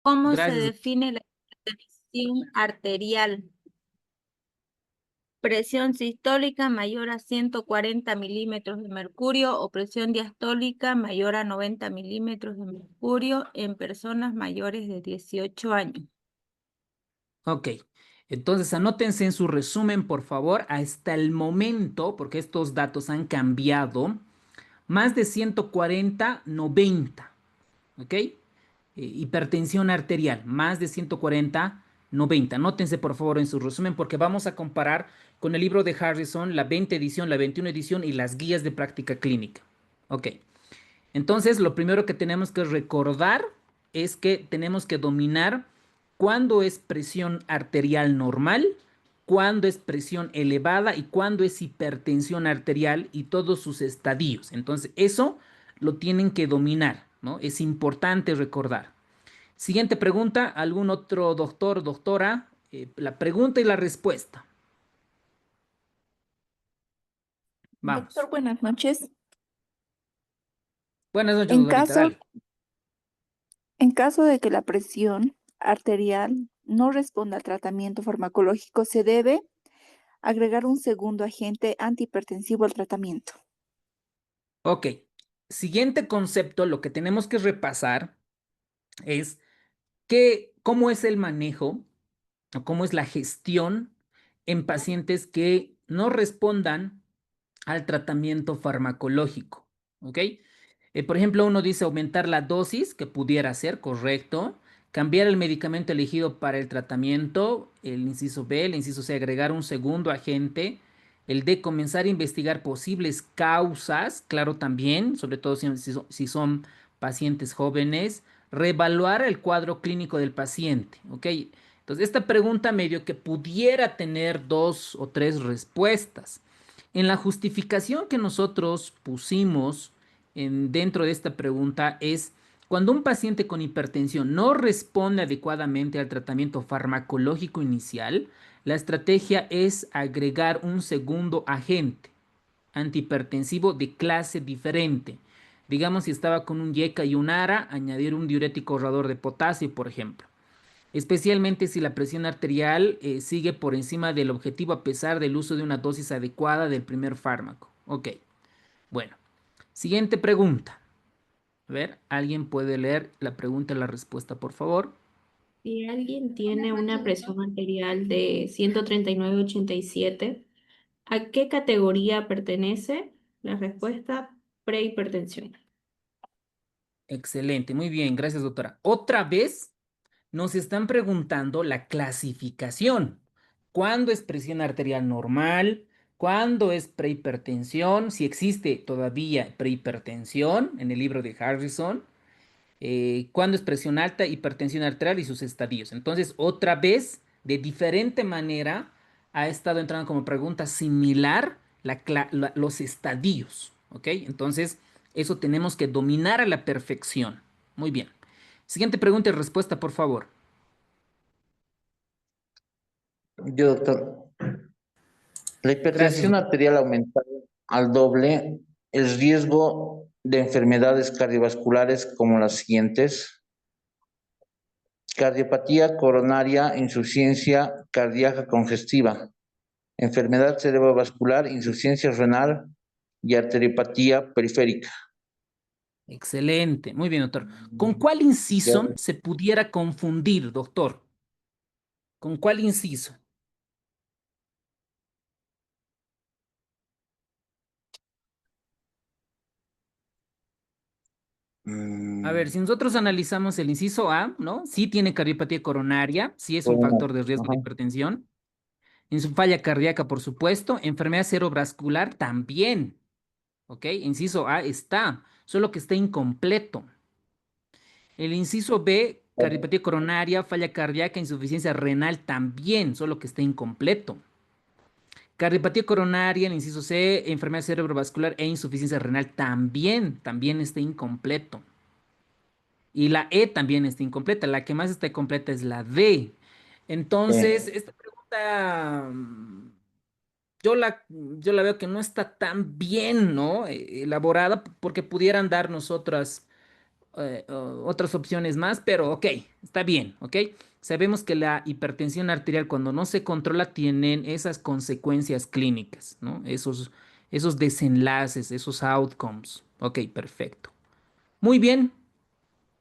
¿Cómo se Gracias. define la hipertensión arterial? Presión sistólica mayor a 140 milímetros de mercurio o presión diastólica mayor a 90 milímetros de mercurio en personas mayores de 18 años. Ok, entonces anótense en su resumen, por favor, hasta el momento, porque estos datos han cambiado, más de 140, 90, ¿ok? Hipertensión arterial, más de 140, 90. Anótense, por favor, en su resumen, porque vamos a comparar con el libro de Harrison, la 20 edición, la 21 edición y las guías de práctica clínica. Ok, entonces lo primero que tenemos que recordar es que tenemos que dominar cuándo es presión arterial normal, cuándo es presión elevada y cuándo es hipertensión arterial y todos sus estadios. Entonces, eso lo tienen que dominar, ¿no? Es importante recordar. Siguiente pregunta, ¿algún otro doctor, doctora? La pregunta y la respuesta. Vamos. Doctor, buenas noches. Buenas noches, En doctorita, caso, dale. en caso de que la presión arterial no responda al tratamiento farmacológico, se debe agregar un segundo agente antihipertensivo al tratamiento. Ok. Siguiente concepto, lo que tenemos que repasar es cómo es el manejo o cómo es la gestión en pacientes que no respondan al tratamiento farmacológico. ¿Ok? Por ejemplo, uno dice aumentar la dosis, que pudiera ser correcto, cambiar el medicamento elegido para el tratamiento, el inciso B, el inciso C, agregar un segundo agente, el D, comenzar a investigar posibles causas, claro también, sobre todo si son pacientes jóvenes, reevaluar el cuadro clínico del paciente, ¿ok? Entonces, esta pregunta medio que pudiera tener dos o tres respuestas. En la justificación que nosotros pusimos dentro de esta pregunta es cuando un paciente con hipertensión no responde adecuadamente al tratamiento farmacológico inicial, la estrategia es agregar un segundo agente antihipertensivo de clase diferente. Digamos, si estaba con un YECA y un ARA, añadir un diurético ahorrador de potasio, por ejemplo. Especialmente si la presión arterial sigue por encima del objetivo a pesar del uso de una dosis adecuada del primer fármaco. Ok, bueno. Siguiente pregunta. A ver, ¿alguien puede leer la pregunta y la respuesta, por favor? Si alguien tiene una presión arterial de 139/87, ¿a qué categoría pertenece? La respuesta, prehipertensión. Excelente, muy bien, gracias, doctora. Otra vez nos están preguntando la clasificación. ¿Cuándo es presión arterial normal? ¿Cuándo es prehipertensión? Si existe todavía prehipertensión en el libro de Harrison. ¿Cuándo es presión alta, hipertensión arterial y sus estadios? Entonces, otra vez, de diferente manera, ha estado entrando como pregunta similar los estadios, ¿ok? Entonces, eso tenemos que dominar a la perfección. Muy bien. Siguiente pregunta y respuesta, por favor. Yo, doctor, la Gracias, hipertensión doctor. arterial aumentada al doble, el riesgo de enfermedades cardiovasculares como las siguientes: cardiopatía coronaria, insuficiencia cardíaca congestiva, enfermedad cerebrovascular, insuficiencia renal y arteriopatía periférica. Excelente. Muy bien, doctor. ¿Con cuál inciso se pudiera confundir, doctor? ¿Con cuál inciso? A ver, Mm, si nosotros analizamos el inciso A, ¿no? Sí tiene cardiopatía coronaria, sí es un bueno, factor de riesgo de ajá. hipertensión. En su falla cardíaca, por supuesto. Enfermedad cerebrovascular también. ¿Ok? Inciso A está, solo que está incompleto. El inciso B, cardiopatía coronaria, falla cardíaca, insuficiencia renal también, solo que está incompleto. Cardiopatía coronaria, el inciso C, enfermedad cerebrovascular e insuficiencia renal también está incompleto. Y la E también está incompleta. La que más está completa es la D. Entonces, Sí. esta pregunta yo la veo que no está tan bien, ¿no? Elaborada porque pudieran darnos otras opciones más, pero ok, está bien, ok. Sabemos que la hipertensión arterial cuando no se controla tienen esas consecuencias clínicas, ¿no? Esos desenlaces, esos outcomes. Ok, perfecto. Muy bien,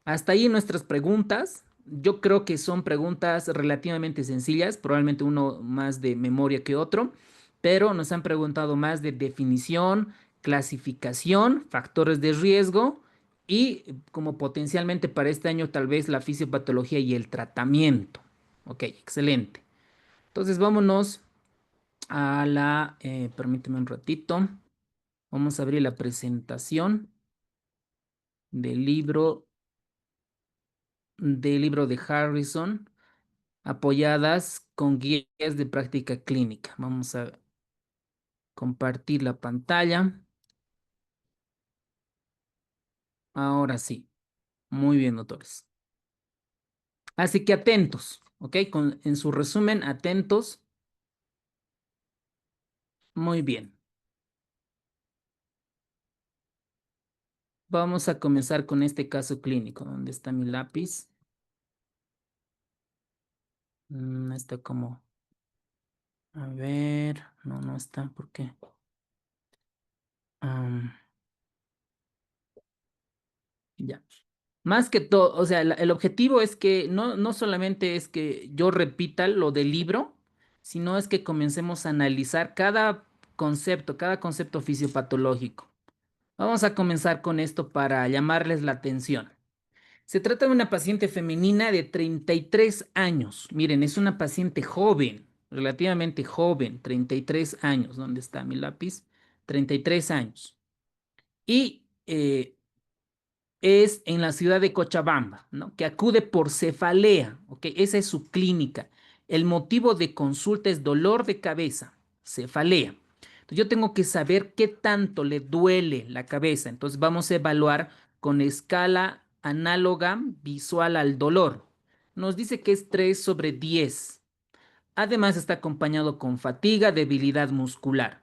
hasta ahí nuestras preguntas. Yo creo que son preguntas relativamente sencillas, probablemente uno más de memoria que otro, pero nos han preguntado más de definición, clasificación, factores de riesgo y como potencialmente para este año tal vez la fisiopatología y el tratamiento. Ok, excelente. Entonces vámonos a permíteme un ratito, vamos a abrir la presentación del libro de Harrison, apoyadas con guías de práctica clínica. Vamos a compartir la pantalla. Ahora sí. Muy bien, doctores. Así que atentos, ¿ok? En su resumen, atentos. Muy bien. Vamos a comenzar con este caso clínico. ¿Dónde está mi lápiz? Está como... A ver, no está, ¿por qué? Ya. Más que todo, o sea, el objetivo es que no solamente es que yo repita lo del libro, sino es que comencemos a analizar cada concepto fisiopatológico. Vamos a comenzar con esto para llamarles la atención. Se trata de una paciente femenina de 33 años. Miren, es una paciente joven, relativamente joven, 33 años. ¿Dónde está mi lápiz? 33 años. Y es en la ciudad de Cochabamba, ¿no? Que acude por cefalea, ¿ok? Esa es su clínica. El motivo de consulta es dolor de cabeza, cefalea. Entonces yo tengo que saber qué tanto le duele la cabeza. Entonces vamos a evaluar con escala análoga visual al dolor. Nos dice que es 3/10. Además está acompañado con fatiga, debilidad muscular.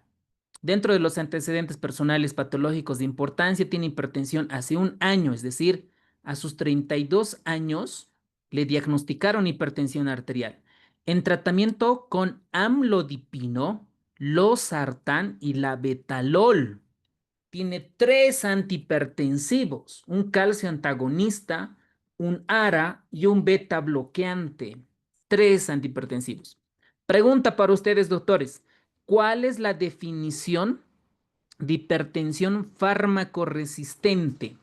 Dentro de los antecedentes personales patológicos de importancia, tiene hipertensión hace un año, es decir, a sus 32 años le diagnosticaron hipertensión arterial. En tratamiento con amlodipino, losartán y labetalol. Tiene 3 antihipertensivos, un calcio antagonista, un ARA y un beta bloqueante. 3 antihipertensivos. Pregunta para ustedes, doctores. ¿Cuál es la definición de hipertensión fármaco-resistente?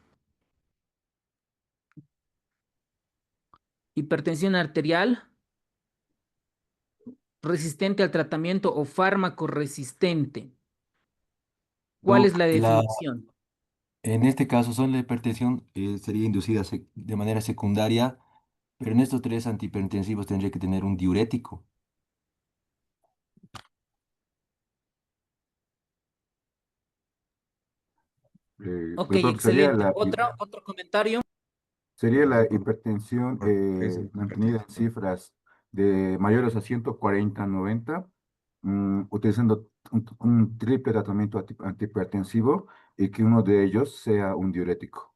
Hipertensión arterial resistente al tratamiento o fármaco resistente. ¿Cuál es Doc, la definición? en este caso, solo la hipertensión sería inducida de manera secundaria, pero en estos tres antihipertensivos tendría que tener un diurético. Ok, Doctor, excelente. ¿Otro comentario? sería la hipertensión mantenida en cifras de mayores a 140/90, utilizando un triple tratamiento antihipertensivo y que uno de ellos sea un diurético.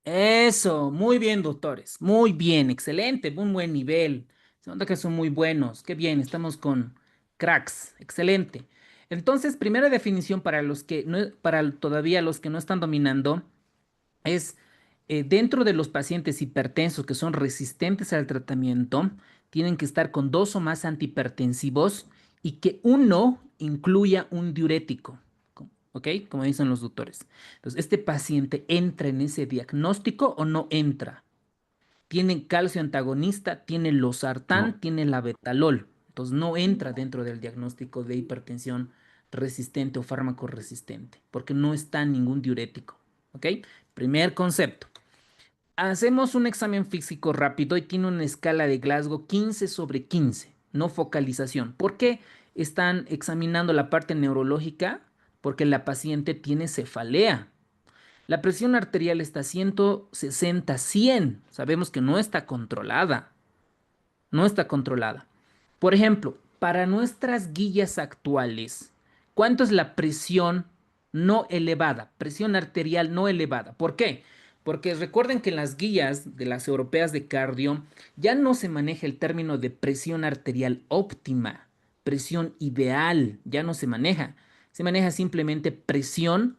Eso, muy bien, doctores. Muy bien, excelente, un buen nivel. Se nota que son muy buenos. Qué bien, estamos con cracks. Excelente. Entonces, primera definición para los que no, para todavía los que no están dominando es dentro de los pacientes hipertensos que son resistentes al tratamiento, tienen que estar con 2 o más antihipertensivos y que uno incluya un diurético. ¿Ok? Como dicen los doctores. Entonces, ¿este paciente entra en ese diagnóstico o no entra? Tiene calcio antagonista, tiene No, losartán, tiene labetalol. Entonces, no entra dentro del diagnóstico de hipertensión resistente o fármaco resistente, porque no está ningún diurético. ¿Ok? Primer concepto. Hacemos un examen físico rápido y tiene una escala de Glasgow 15/15, no focalización. ¿Por qué están examinando la parte neurológica? Porque la paciente tiene cefalea. La presión arterial está 160/100. Sabemos que no está controlada. No está controlada. Por ejemplo, para nuestras guías actuales, ¿cuánto es la presión no elevada, presión arterial no elevada. ¿Por qué? Porque recuerden que en las guías de las europeas de cardio ya no se maneja el término de presión arterial óptima, presión ideal, ya no se maneja. Se maneja simplemente presión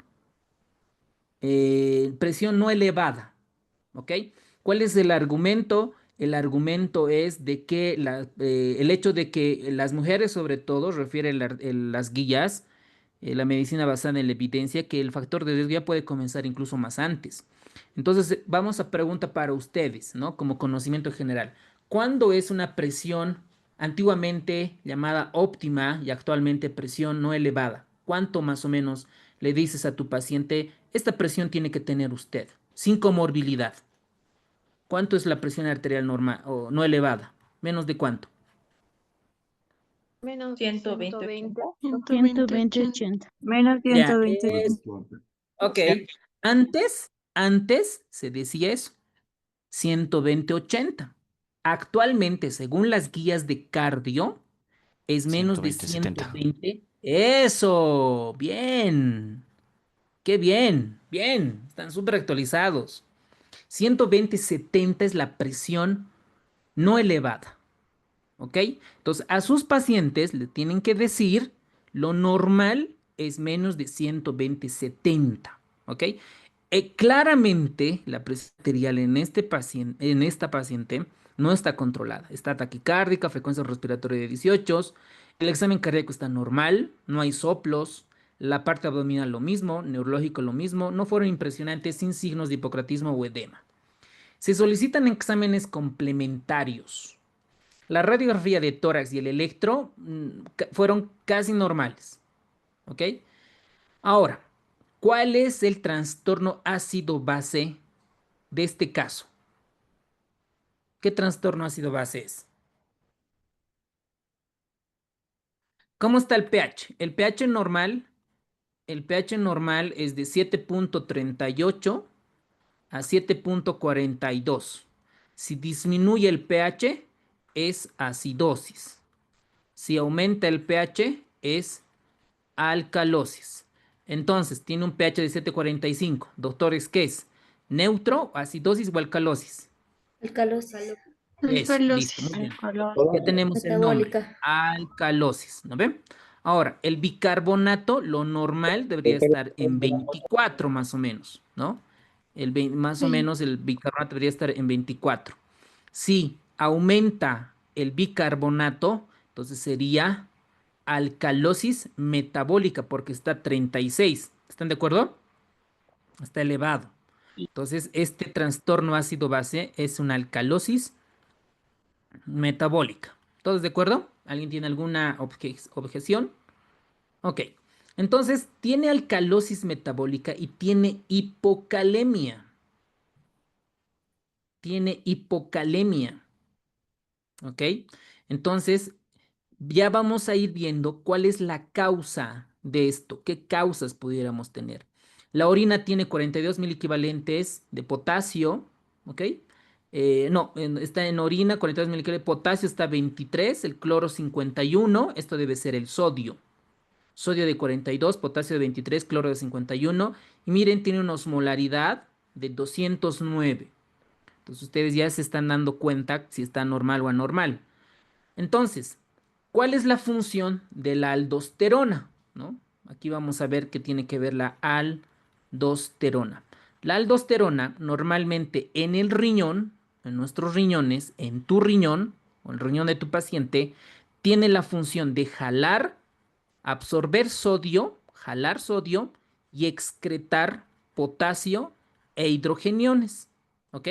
no elevada. ¿Ok? ¿Cuál es el argumento? El argumento es de que el hecho de que las mujeres, sobre todo, refiere las guías, la medicina basada en la evidencia, que el factor de riesgo ya puede comenzar incluso más antes. Entonces, vamos a pregunta para ustedes, ¿no? Como conocimiento general. ¿Cuándo es una presión antiguamente llamada óptima y actualmente presión no elevada? ¿Cuánto más o menos le dices a tu paciente, esta presión tiene que tener usted, sin comorbilidad? ¿Cuánto es la presión arterial normal o no elevada? ¿Menos de cuánto? Menos 120, 120, 80. Menos Ya, 120. ok. Antes se decía eso, 120-80. Actualmente, según las guías de cardio, es menos de 120, 70. 120. Eso, bien. Qué bien, bien. Están súper actualizados. 120-70 es la presión no elevada. ¿Ok? Entonces, a sus pacientes le tienen que decir lo normal es menos de 120-70. ¿Ok? Claramente, la presión arterial en esta paciente no está controlada. Está taquicárdica, frecuencia respiratoria de 18. El examen cardíaco está normal, no hay soplos. La parte abdominal lo mismo, neurológico lo mismo. No fueron impresionantes sin signos de hipocratismo o edema. Se solicitan exámenes complementarios. La radiografía de tórax y el electro fueron casi normales. ¿Ok? Ahora, ¿cuál es el trastorno ácido-base de este caso? ¿Qué trastorno ácido-base es? ¿Cómo está el pH? El pH normal es de 7.38 a 7.42. Si disminuye el pH, es acidosis. Si aumenta el pH, es alcalosis. Entonces, tiene un pH de 7.45. Doctores, ¿qué es? ¿Neutro, acidosis o alcalosis? Alcalosis. Eso, listo, muy bien. Ya tenemos el nombre. Metabólica. Alcalosis, ¿no ven? Ahora, el bicarbonato, lo normal debería estar en 24 más o menos, ¿no? Más o menos el bicarbonato debería estar en 24. Si aumenta el bicarbonato, entonces sería alcalosis metabólica porque está 36. ¿Están de acuerdo? Está elevado. Entonces, este trastorno ácido-base es una alcalosis metabólica. ¿Todos de acuerdo? ¿Alguien tiene alguna objeción? Ok. Entonces, tiene alcalosis metabólica y tiene hipocalemia. Tiene hipocalemia. ¿Ok? Entonces, ya vamos a ir viendo cuál es la causa de esto, qué causas pudiéramos tener. La orina tiene 42 mil equivalentes de potasio, ¿ok? No, está en orina 42 mil equivalentes, potasio está 23, el cloro 51, esto debe ser el sodio. Sodio de 42, potasio de 23, cloro de 51, y miren, tiene una osmolaridad de 209. Entonces ustedes ya se están dando cuenta si está normal o anormal. Entonces, ¿cuál es la función de la aldosterona? ¿No? Aquí vamos a ver qué tiene que ver la aldosterona. La aldosterona normalmente en el riñón, en nuestros riñones, en tu riñón o el riñón de tu paciente, tiene la función de jalar sodio y excretar potasio e hidrogeniones. ¿Ok?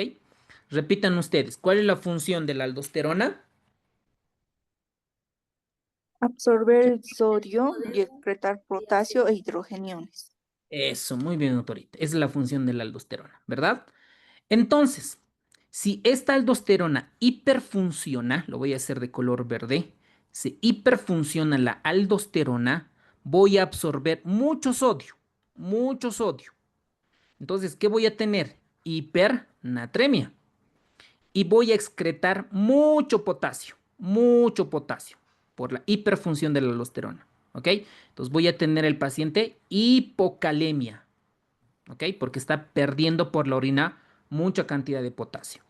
Repitan ustedes, ¿cuál es la función de la aldosterona? Absorber el sodio y excretar potasio e hidrogeniones. Eso, muy bien, doctorita. Esa es la función de la aldosterona, ¿verdad? Entonces, si esta aldosterona hiperfunciona, lo voy a hacer de color verde, si hiperfunciona la aldosterona, voy a absorber mucho sodio, mucho sodio. Entonces, ¿qué voy a tener? Hipernatremia. Y voy a excretar mucho potasio, por la hiperfunción de la aldosterona. ¿ok? Entonces voy a tener el paciente hipocalemia, ¿ok? Porque está perdiendo por la orina mucha cantidad de potasio.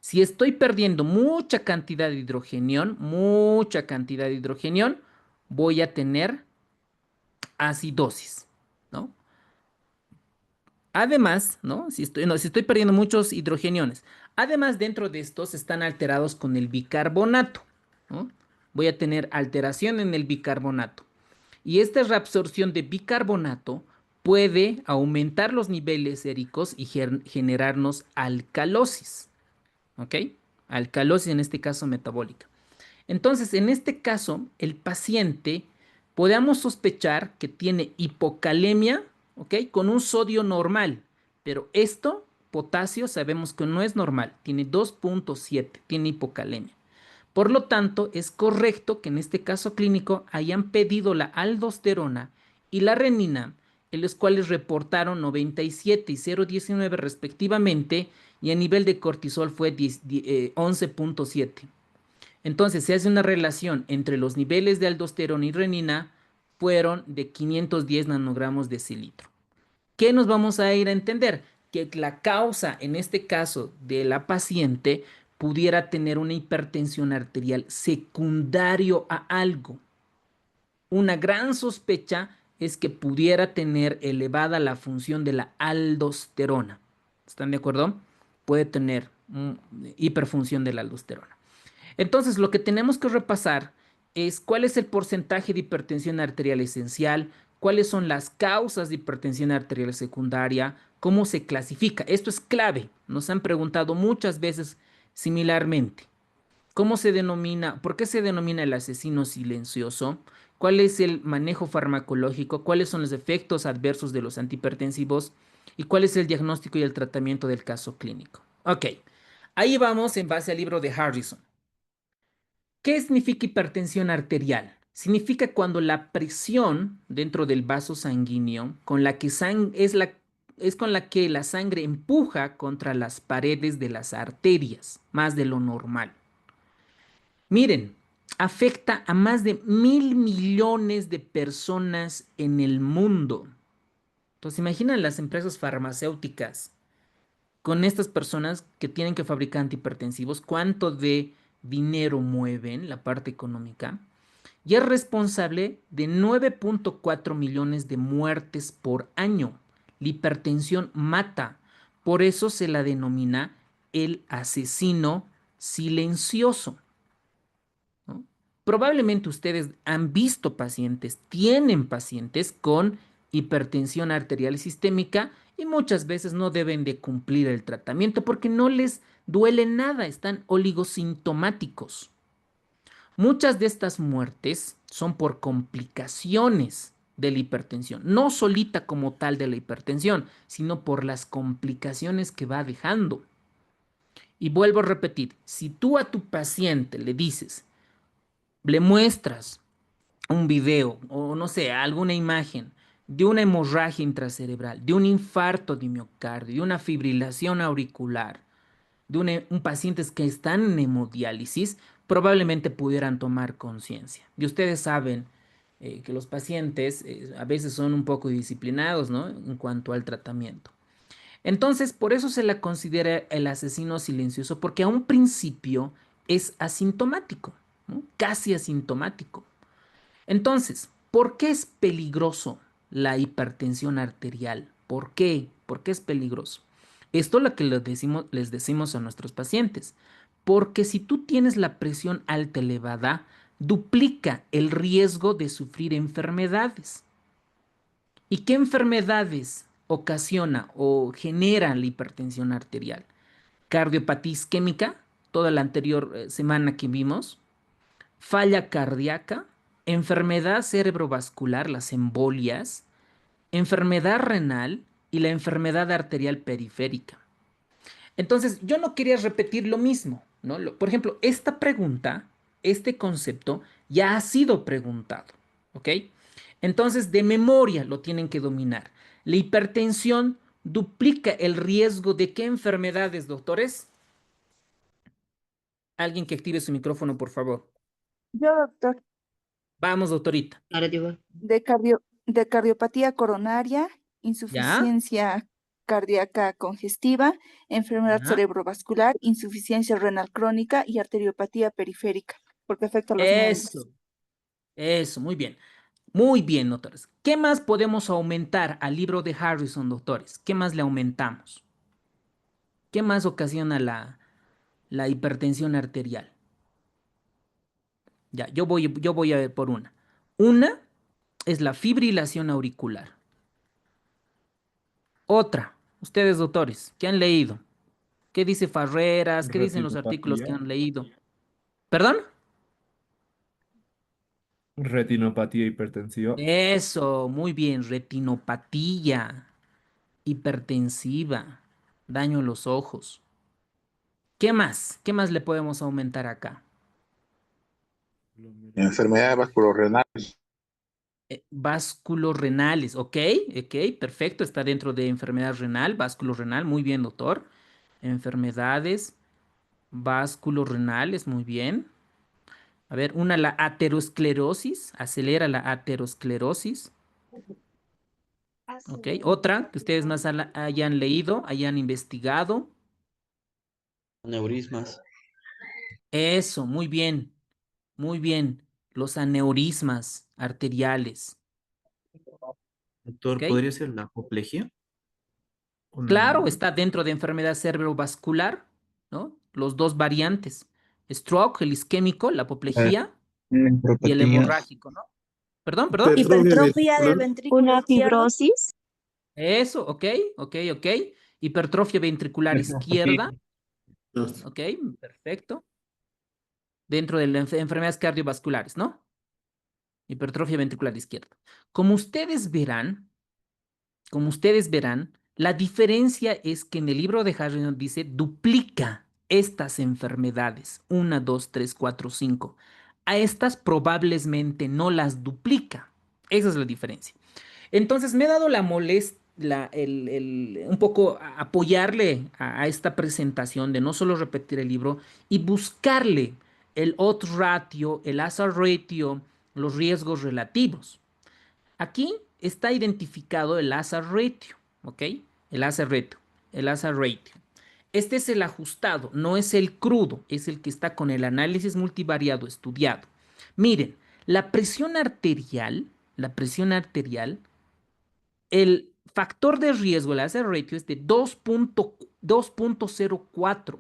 Si estoy perdiendo mucha cantidad de hidrogenión, voy a tener acidosis, ¿no? Además, ¿no? Si estoy perdiendo muchos hidrogeniones. Además, dentro de estos están alterados con el bicarbonato, ¿no? Voy a tener alteración en el bicarbonato. Y esta reabsorción de bicarbonato puede aumentar los niveles séricos y generarnos alcalosis, ¿ok? Alcalosis en este caso metabólica. Entonces, en este caso, el paciente podemos sospechar que tiene hipocalemia, ¿ok? Con un sodio normal, pero esto, potasio, sabemos que no es normal, tiene 2.7, tiene hipocalemia. Por lo tanto, es correcto que en este caso clínico hayan pedido la aldosterona y la renina, en los cuales reportaron 97 y 0,19 respectivamente, y el nivel de cortisol fue 11.7. Entonces, se hace una relación entre los niveles de aldosterona y renina, fueron de 510 nanogramos decilitro. ¿Qué nos vamos a ir a entender? Que la causa, en este caso, de la paciente pudiera tener una hipertensión arterial secundario a algo. Una gran sospecha es que pudiera tener elevada la función de la aldosterona. ¿Están de acuerdo? Puede tener hiperfunción de la aldosterona. Entonces, lo que tenemos que repasar es cuál es el porcentaje de hipertensión arterial esencial, cuáles son las causas de hipertensión arterial secundaria, cómo se clasifica. Esto es clave. Nos han preguntado muchas veces similarmente. ¿Cómo se denomina? ¿Por qué se denomina el asesino silencioso? ¿Cuál es el manejo farmacológico? ¿Cuáles son los efectos adversos de los antihipertensivos? ¿Y cuál es el diagnóstico y el tratamiento del caso clínico? Ok, ahí vamos en base al libro de Harrison. ¿Qué significa hipertensión arterial? Significa cuando la presión dentro del vaso sanguíneo es con la que la sangre empuja contra las paredes de las arterias, más de lo normal. Miren, afecta a más de 1.000 millones de personas en el mundo. Entonces, imaginan las empresas farmacéuticas con estas personas que tienen que fabricar antihipertensivos, cuánto de dinero mueven, la parte económica, y es responsable de 9.4 millones de muertes por año. La hipertensión mata, por eso se la denomina el asesino silencioso, ¿no? Probablemente ustedes han visto pacientes, tienen pacientes con hipertensión arterial sistémica y muchas veces no deben de cumplir el tratamiento porque no les duele nada, están oligosintomáticos. Muchas de estas muertes son por complicaciones de la hipertensión, no solita como tal de la hipertensión, sino por las complicaciones que va dejando. Y vuelvo a repetir, si tú a tu paciente le muestras un video o no sé, alguna imagen de una hemorragia intracerebral, de un infarto de miocardio, de una fibrilación auricular, de un pacientes que están en hemodiálisis, probablemente pudieran tomar conciencia. Y ustedes saben que los pacientes a veces son un poco disciplinados, ¿no? En cuanto al tratamiento. Entonces, por eso se la considera el asesino silencioso, porque a un principio es asintomático, ¿no? Casi asintomático. Entonces, ¿por qué es peligroso la hipertensión arterial? ¿Por qué? ¿Por qué es peligroso? Esto es lo que les decimos a nuestros pacientes. Porque si tú tienes la presión alta elevada, duplica el riesgo de sufrir enfermedades. ¿Y qué enfermedades ocasiona o genera la hipertensión arterial? Cardiopatía isquémica, toda la anterior semana que vimos, falla cardíaca, enfermedad cerebrovascular, las embolias, enfermedad renal y la enfermedad arterial periférica. Entonces, yo no quería repetir lo mismo, ¿no? Por ejemplo, esta pregunta, este concepto, ya ha sido preguntado, ¿ok? Entonces, de memoria lo tienen que dominar. La hipertensión duplica el riesgo de qué enfermedades, doctores. Alguien que active su micrófono, por favor. Yo, doctor. Vamos, doctorita. De cardiopatía coronaria, ¿Ya? insuficiencia cardíaca congestiva, enfermedad ¿Ya? cerebrovascular, insuficiencia renal crónica y arteriopatía periférica, porque afecta a los neuronas. Eso, muy bien. Muy bien, doctores. ¿Qué más podemos aumentar al libro de Harrison, doctores? ¿Qué más le aumentamos? ¿Qué más ocasiona la hipertensión arterial? Ya, yo voy a ver por una. Una es la fibrilación auricular. Otra, ustedes, doctores, ¿qué han leído? ¿Qué dice Farreras? ¿Qué dicen los artículos que Retinopatía. han leído? ¿Perdón? Retinopatía hipertensiva. Eso, muy bien. Retinopatía hipertensiva, daño a los ojos. ¿Qué más? ¿Qué más le podemos aumentar acá? Enfermedades vasculorrenales. Vasculorenales, ok, ok, perfecto, está dentro de enfermedad renal, vasculorenal, muy bien, doctor. Enfermedades vasculorenales, muy bien. A ver, una, la aterosclerosis, acelera la aterosclerosis, ok. Otra, que ustedes más hayan leído, hayan investigado. Aneurismas. Eso, muy bien, muy bien. Los aneurismas arteriales, Doctor, ok. ¿podría ser la apoplejía? Claro, está dentro de enfermedad cerebrovascular, ¿no? Los dos variantes, stroke, el isquémico, la apoplejía y el Nefropatía. hemorrágico, ¿no? Perdón, perdón. Hipertrofia del ventrículo Una izquierdo. fibrosis. Eso, ok, ok, ok. Hipertrofia ventricular izquierda, ok, perfecto. Dentro de las enfermedades cardiovasculares, ¿no? Hipertrofia ventricular izquierda. Como ustedes verán, la diferencia es que en el libro de Harrison dice duplica estas enfermedades, 1, 2, 3, 4, 5. A estas probablemente no las duplica. Esa es la diferencia. Entonces me he dado la molestia, un poco apoyarle a esta presentación de no solo repetir el libro y buscarle el odds ratio, el hazard ratio, los riesgos relativos. Aquí está identificado el hazard ratio, ¿ok? El hazard ratio, el hazard ratio. Este es el ajustado, no es el crudo, es el que está con el análisis multivariado estudiado. Miren, la presión arterial, el factor de riesgo, el hazard ratio es de 2.04.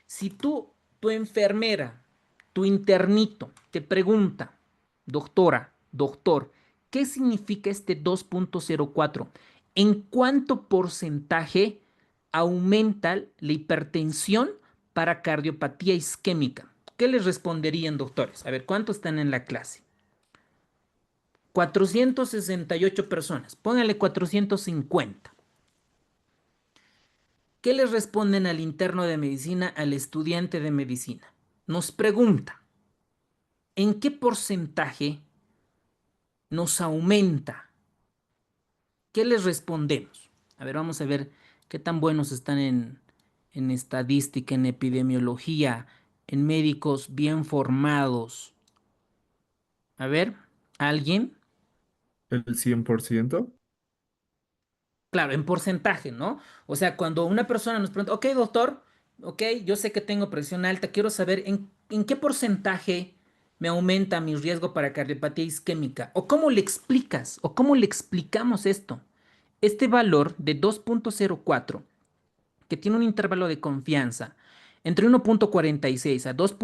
Si tu enfermera, tu internito, te pregunta, doctora, doctor, ¿qué significa este 2.04? ¿En cuánto porcentaje aumenta la hipertensión para cardiopatía isquémica? ¿Qué les responderían, doctores? A ver, ¿cuántos están en la clase? 468 personas. Póngale 450. ¿Qué les responden al interno de medicina, al estudiante de medicina? Nos pregunta, ¿en qué porcentaje nos aumenta? ¿Qué les respondemos? A ver, vamos a ver qué tan buenos están en estadística, en epidemiología, en médicos bien formados. A ver, ¿alguien? ¿El 100%? Claro, en porcentaje, ¿no? O sea, cuando una persona nos pregunta, ok, doctor, ok, yo sé que tengo presión alta, quiero saber en qué porcentaje me aumenta mi riesgo para cardiopatía isquémica. ¿O cómo le explicas? ¿O cómo le explicamos esto? Este valor de 2.04, que tiene un intervalo de confianza entre 1.46 a 2.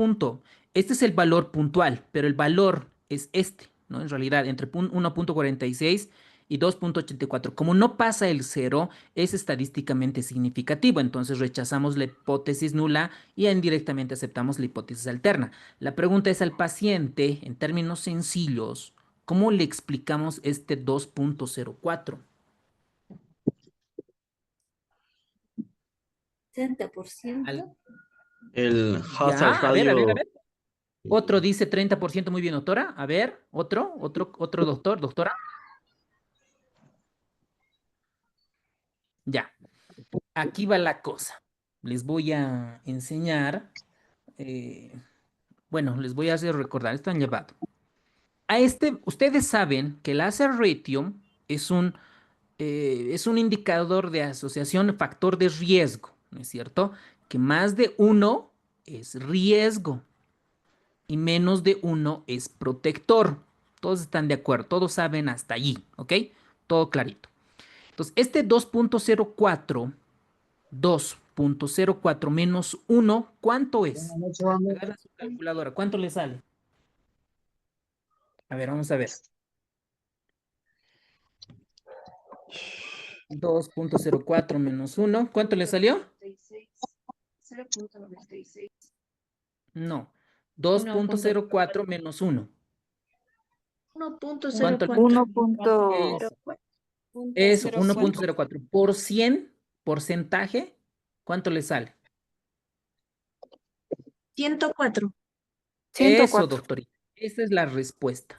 Este es el valor puntual, pero el valor es este, ¿no? En realidad, entre 1.46 y 2.84. Como no pasa el cero, es estadísticamente significativo, entonces rechazamos la hipótesis nula y indirectamente aceptamos la hipótesis alterna. La pregunta es al paciente, en términos sencillos, ¿cómo le explicamos este 2.04? 60%. El hazard Ya, a ver, a ver, a radio. ver. Otro dice 30%, muy bien, doctora. A ver, otro doctor, doctora. Ya, aquí va la cosa. Les voy a enseñar, bueno, les voy a hacer recordar, están llevado. Ustedes saben que el hazard ratio es un indicador de asociación factor de riesgo, ¿no es cierto? Que más de uno es riesgo y menos de uno es protector. Todos están de acuerdo, todos saben hasta allí, ¿ok? Todo clarito. Entonces, este 2.04 menos uno, ¿cuánto es? Agarra su calculadora, ¿cuánto le sale? A ver, vamos a ver. 2.04 menos uno, ¿cuánto le salió? 0.96. No, 2.04 menos uno. 1.04. 1. Eso, 1.04. Por 100, porcentaje, ¿cuánto le sale? 104. Eso, 104. doctorita. Esa es la respuesta.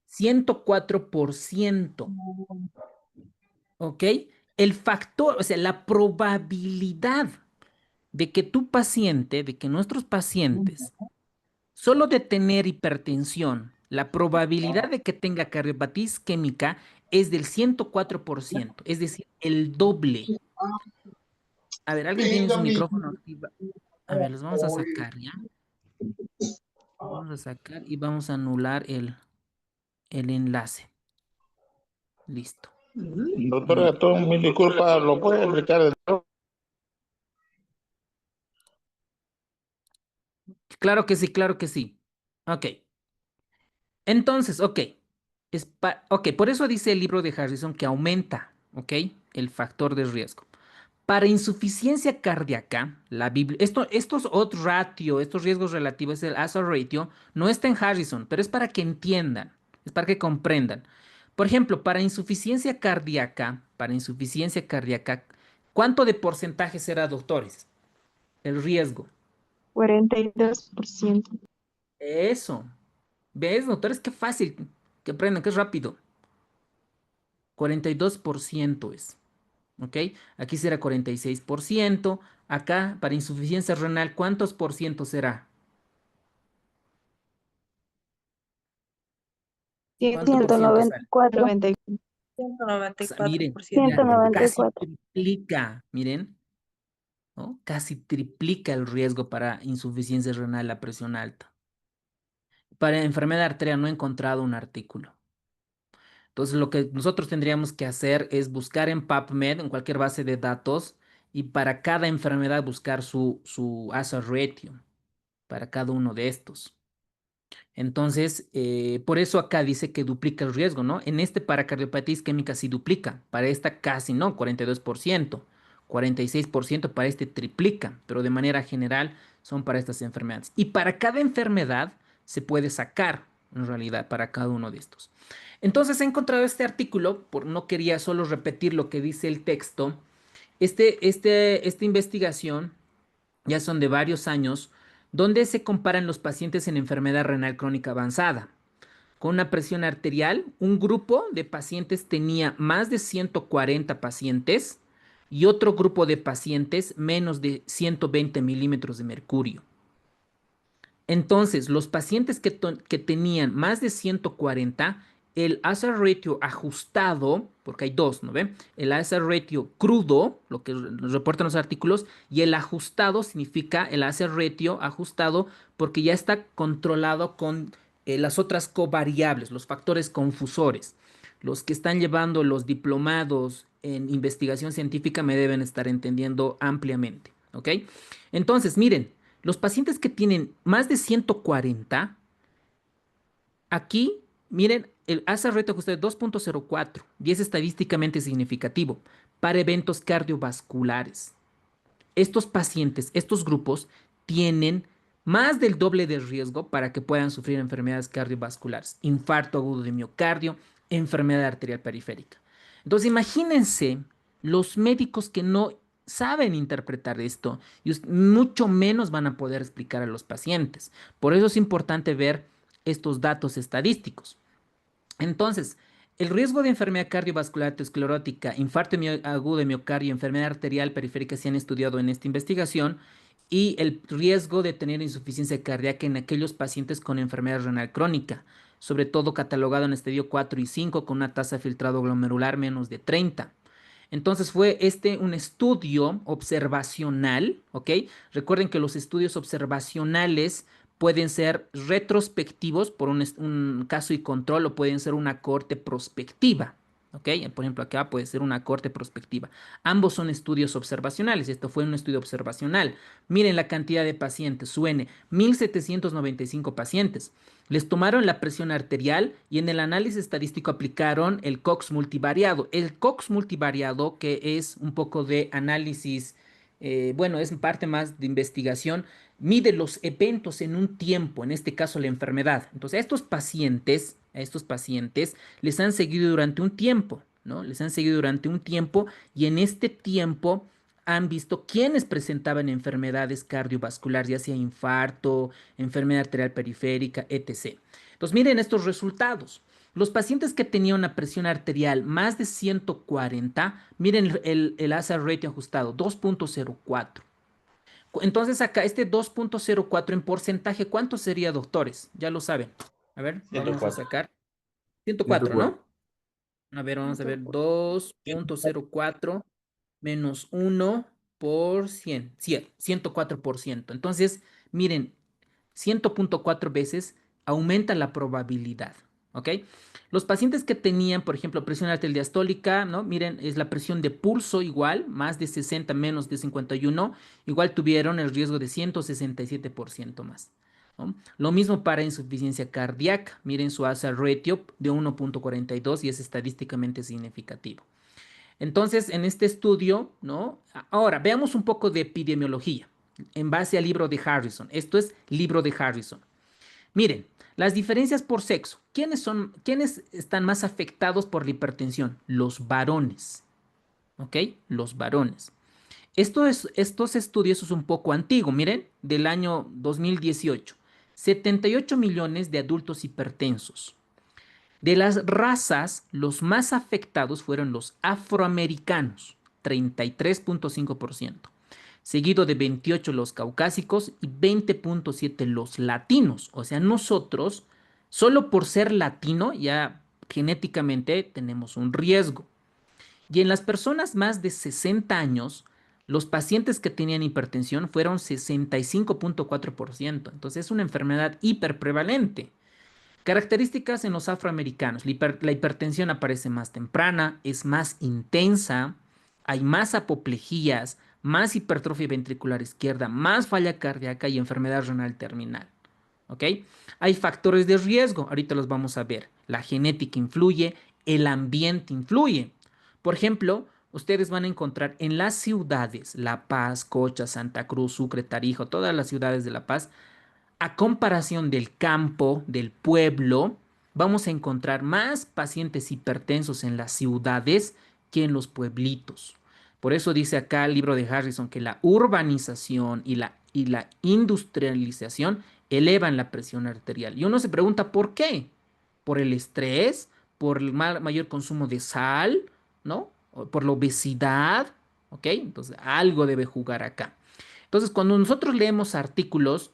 104%. ¿Ok? El factor, o sea, la probabilidad de que tu paciente, de que nuestros pacientes, solo de tener hipertensión, la probabilidad de que tenga cardiopatía isquémica es del 104%, es decir, el doble. A ver, ¿alguien tiene su micrófono activo? A ver, los vamos a sacar, ¿ya? Los vamos a sacar y vamos a anular el enlace. Listo. Doctora, mil disculpas, ¿lo puede explicar de nuevo? Claro que sí, claro que sí. Ok. Entonces, ok. Ok, por eso dice el libro de Harrison que aumenta, ok, el factor de riesgo. Para insuficiencia cardíaca, la Biblia, estos odds ratio, estos riesgos relativos, el hazard ratio, no está en Harrison, pero es para que entiendan, es para que comprendan. Por ejemplo, para insuficiencia cardíaca, ¿cuánto de porcentaje será, doctores? El riesgo. 42%. Eso. ¿Ves, doctores? Qué fácil, que aprendan, qué rápido. 42% es. ¿Ok? Aquí será 46%. Acá, para insuficiencia renal, ¿cuántos por ciento será? ¿Cuánto por ciento sale? 194%. Miren, casi triplica, miren, ¿no? Casi triplica el riesgo para insuficiencia renal, la presión alta. Para enfermedad arterial no he encontrado un artículo. Entonces, lo que nosotros tendríamos que hacer es buscar en PubMed, en cualquier base de datos, y para cada enfermedad buscar su hazard ratio, para cada uno de estos. Entonces, por eso acá dice que duplica el riesgo, ¿no? En este para cardiopatía isquémica sí duplica, para esta casi no, 42%, 46% para este triplica, pero de manera general son para estas enfermedades. Y para cada enfermedad se puede sacar, en realidad, para cada uno de estos. Entonces he encontrado este artículo, no quería solo repetir lo que dice el texto. Esta investigación ya son de varios años, donde se comparan los pacientes en enfermedad renal crónica avanzada. Con una presión arterial, un grupo de pacientes tenía más de 140 pacientes y otro grupo de pacientes menos de 120 milímetros de mercurio. Entonces, los pacientes que tenían más de 140, el hazard ratio ajustado, porque hay dos, ¿no ven? El hazard ratio crudo, lo que nos reportan los artículos, y el ajustado significa el hazard ratio ajustado porque ya está controlado con las otras covariables, los factores confusores. Los que están llevando los diplomados en investigación científica me deben estar entendiendo ampliamente, ¿ok? Entonces, miren. Los pacientes que tienen más de 140, aquí, miren, el hazard ratio ajustado es 2.04 y es estadísticamente significativo para eventos cardiovasculares. Estos pacientes, estos grupos, tienen más del doble de riesgo para que puedan sufrir enfermedades cardiovasculares, infarto agudo de miocardio, enfermedad arterial periférica. Entonces, imagínense los médicos que no saben interpretar esto y mucho menos van a poder explicar a los pacientes. Por eso es importante ver estos datos estadísticos. Entonces, el riesgo de enfermedad cardiovascular aterosclerótica, infarto agudo de miocardio, enfermedad arterial periférica se han estudiado en esta investigación y el riesgo de tener insuficiencia cardíaca en aquellos pacientes con enfermedad renal crónica. sobre todo catalogado en estadio 4 y 5 con una tasa de filtrado glomerular menos de 30. Entonces fue un estudio observacional, ¿ok? Recuerden que los estudios observacionales pueden ser retrospectivos por un caso y control o pueden ser una cohorte prospectiva, ¿ok? Por ejemplo, acá puede ser una cohorte prospectiva. Ambos son estudios observacionales. Esto fue un estudio observacional. Miren la cantidad de pacientes, suene, 1.795 pacientes. Les tomaron la presión arterial y en el análisis estadístico aplicaron el Cox multivariado. El Cox multivariado, que es un poco de análisis, bueno, es parte más de investigación, mide los eventos en un tiempo, en este caso la enfermedad. Entonces, a estos pacientes les han seguido durante un tiempo, ¿no? Les han seguido durante un tiempo y en este tiempo han visto quiénes presentaban enfermedades cardiovasculares, ya sea infarto, enfermedad arterial periférica, etc. Entonces, miren estos resultados. Los pacientes que tenían una presión arterial más de 140, miren el hazard ratio ajustado, 2.04. Entonces acá este 2.04 en porcentaje, ¿cuánto sería, doctores? Ya lo saben. A ver, vamos a 104. sacar. 104, 104. ¿no? A ver, vamos a ver. 2.04 menos 1 por 100. 104%. Entonces, miren, 100.4 veces aumenta la probabilidad. ¿Ok? Los pacientes que tenían, por ejemplo, presión arterial diastólica, ¿no? Miren, es la presión de pulso igual, más de 60 menos de 51, igual tuvieron el riesgo de 167% más. ¿No? Lo mismo para insuficiencia cardíaca. Miren su hazard ratio de 1.42 y es estadísticamente significativo. Entonces, en este estudio, ¿no? Ahora, veamos un poco de epidemiología en base al libro de Harrison. Esto es libro de Harrison. Miren, las diferencias por sexo. ¿Quiénes están más afectados por la hipertensión? Los varones. ¿Ok? Los varones. Estos estudios es un poco antiguo, miren, del año 2018. 78 millones de adultos hipertensos. De las razas, los más afectados fueron los afroamericanos, 33.5%, seguido de 28 los caucásicos y 20.7 los latinos. O sea, nosotros, solo por ser latino, ya genéticamente tenemos un riesgo. Y en las personas más de 60 años, los pacientes que tenían hipertensión fueron 65.4%. Entonces es una enfermedad hiperprevalente. Características en los afroamericanos. La hipertensión aparece más temprana, es más intensa, hay más apoplejías, más hipertrofia ventricular izquierda, más falla cardíaca y enfermedad renal terminal. ¿Ok? Hay factores de riesgo, ahorita los vamos a ver. La genética influye, el ambiente influye. Por ejemplo, ustedes van a encontrar en las ciudades, La Paz, Cocha, Santa Cruz, Sucre, Tarija, todas las ciudades de La Paz, a comparación del campo, del pueblo, vamos a encontrar más pacientes hipertensos en las ciudades que en los pueblitos. Por eso dice acá el libro de Harrison que la urbanización y la industrialización elevan la presión arterial. Y uno se pregunta, ¿por qué? ¿Por el estrés? ¿Por el mayor consumo de sal? ¿No? ¿O por la obesidad? ¿Ok? Entonces, algo debe jugar acá. Entonces, cuando nosotros leemos artículos,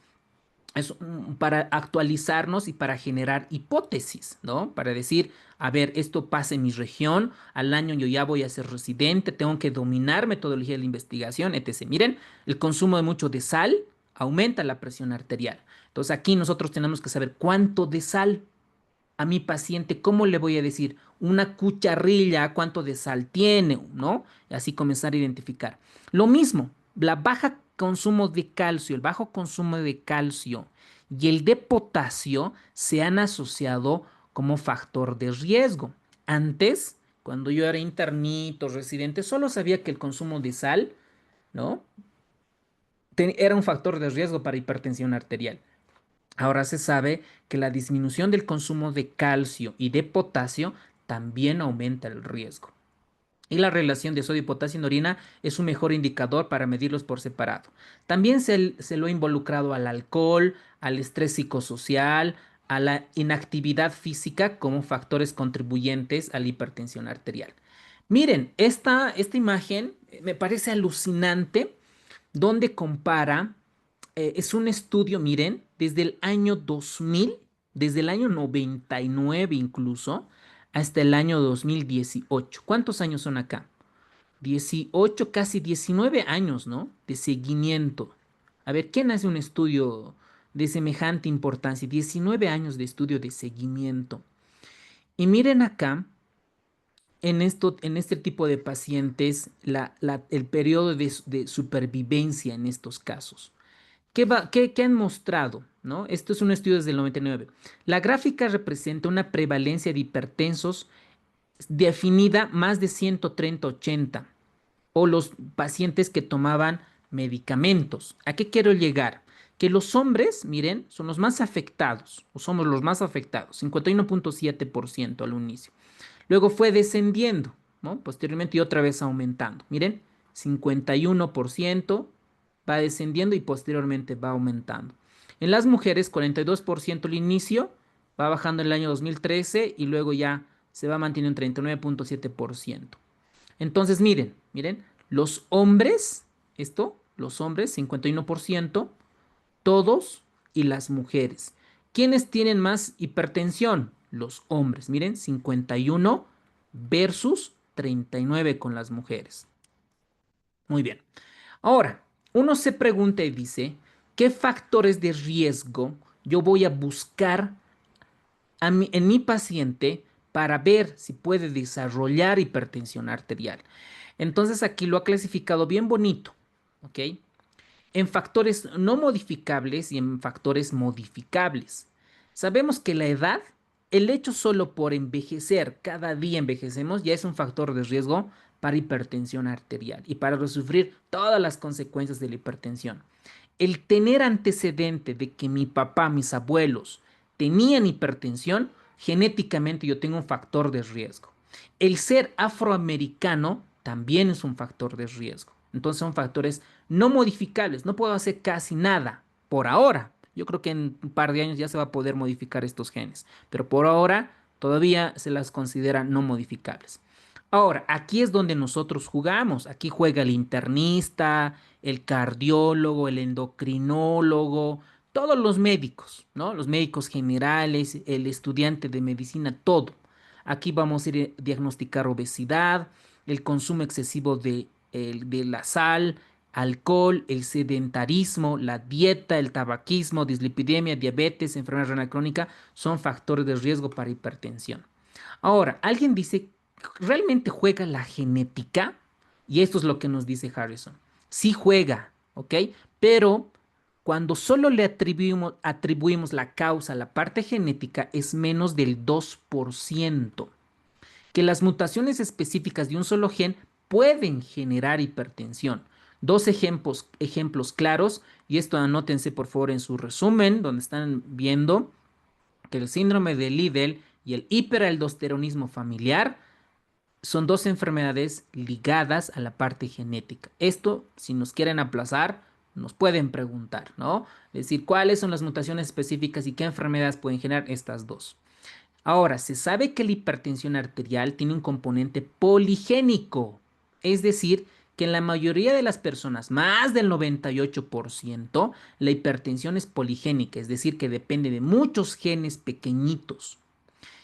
es para actualizarnos y para generar hipótesis, ¿no? Para decir, a ver, esto pasa en mi región, al año yo ya voy a ser residente, tengo que dominar metodología de la investigación, etc. Miren, el consumo de mucho de sal aumenta la presión arterial. Entonces aquí nosotros tenemos que saber cuánto de sal a mi paciente, ¿cómo le voy a decir? Una cucharilla, ¿cuánto de sal tiene? ¿No? Y así comenzar a identificar. Lo mismo, la baja consumo de calcio, el bajo consumo de calcio y el de potasio se han asociado como factor de riesgo. Antes, cuando yo era internito, residente, solo sabía que el consumo de sal, ¿no? Era un factor de riesgo para hipertensión arterial. Ahora se sabe que la disminución del consumo de calcio y de potasio también aumenta el riesgo. Y la relación de sodio y potasio en orina es un mejor indicador para medirlos por separado. También se lo ha involucrado al alcohol, al estrés psicosocial, a la inactividad física como factores contribuyentes a la hipertensión arterial. Miren, esta imagen me parece alucinante donde compara, es un estudio, miren, desde el año 2000, desde el año 99 incluso, hasta el año 2018. ¿Cuántos años son acá? 18, casi 19 años, ¿no? De seguimiento. A ver, ¿quién hace un estudio de semejante importancia? 19 años de estudio de seguimiento. Y miren acá, en este tipo de pacientes, el periodo de supervivencia en estos casos. ¿Qué han mostrado? ¿No? Esto es un estudio desde el 99. La gráfica representa una prevalencia de hipertensos definida más de 130-80 o los pacientes que tomaban medicamentos. ¿A qué quiero llegar? Que los hombres, miren, son los más afectados, o somos los más afectados, 51.7% al inicio. Luego fue descendiendo, ¿no? Posteriormente y otra vez aumentando. Miren, 51% va descendiendo y posteriormente va aumentando. En las mujeres, 42% al inicio, va bajando en el año 2013 y luego ya se va manteniendo en 39.7%. Entonces, miren, los hombres, los hombres, 51%, todos y las mujeres. ¿Quiénes tienen más hipertensión? Los hombres. Miren, 51 versus 39 con las mujeres. Muy bien. Ahora, uno se pregunta y dice, ¿qué factores de riesgo yo voy a buscar en mi paciente para ver si puede desarrollar hipertensión arterial? Entonces aquí lo ha clasificado bien bonito, ¿ok? En factores no modificables y en factores modificables. Sabemos que la edad, el hecho solo por envejecer, cada día envejecemos, ya es un factor de riesgo para hipertensión arterial y para sufrir todas las consecuencias de la hipertensión. El tener antecedente de que mi papá, mis abuelos tenían hipertensión, genéticamente yo tengo un factor de riesgo. El ser afroamericano también es un factor de riesgo. Entonces son factores no modificables. No puedo hacer casi nada por ahora. Yo creo que en un par de años ya se va a poder modificar estos genes, pero por ahora todavía se las considera no modificables. Ahora, aquí es donde nosotros jugamos. Aquí juega el internista, el cardiólogo, el endocrinólogo, todos los médicos, ¿no? Los médicos generales, el estudiante de medicina, todo. Aquí vamos a ir a diagnosticar obesidad, el consumo excesivo de la sal, alcohol, el sedentarismo, la dieta, el tabaquismo, dislipidemia, diabetes, enfermedad renal crónica, son factores de riesgo para hipertensión. Ahora, alguien dice, ¿realmente juega la genética? Y esto es lo que nos dice Harrison. Sí juega, ¿ok? Pero cuando solo le atribuimos la causa a la parte genética es menos del 2%. Que las mutaciones específicas de un solo gen pueden generar hipertensión. Dos ejemplos claros, y esto anótense por favor en su resumen, donde están viendo que el síndrome de Liddle y el hiperaldosteronismo familiar son dos enfermedades ligadas a la parte genética. Esto, si nos quieren aplazar, nos pueden preguntar, ¿no? Es decir, ¿cuáles son las mutaciones específicas y qué enfermedades pueden generar estas dos? Ahora, se sabe que la hipertensión arterial tiene un componente poligénico, es decir, que en la mayoría de las personas, más del 98%, la hipertensión es poligénica, es decir, que depende de muchos genes pequeñitos.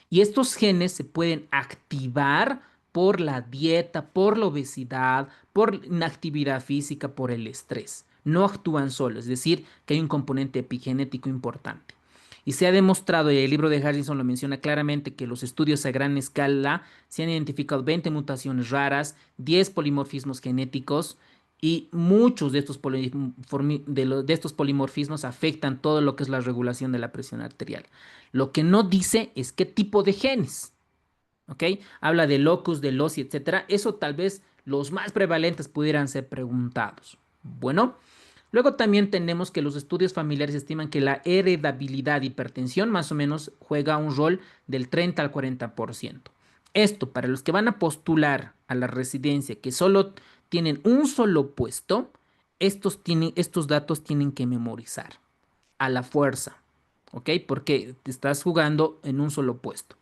Y estos genes se pueden activar por la dieta, por la obesidad, por inactividad física, por el estrés. No actúan solos, es decir, que hay un componente epigenético importante. Y se ha demostrado, y el libro de Harrison lo menciona claramente, que los estudios a gran escala se han identificado 20 mutaciones raras, 10 polimorfismos genéticos, y muchos de estos polimorfismos afectan todo lo que es la regulación de la presión arterial. Lo que no dice es qué tipo de genes, ¿ok? Habla de locus, de loci, etcétera. Eso tal vez los más prevalentes pudieran ser preguntados. Bueno. Luego también tenemos que los estudios familiares estiman que la heredabilidad de hipertensión más o menos juega un rol del 30 al 40%. Esto, para los que van a postular a la residencia que solo tienen un solo puesto, estos datos tienen que memorizar a la fuerza, ¿ok? Porque te estás jugando en un solo puesto.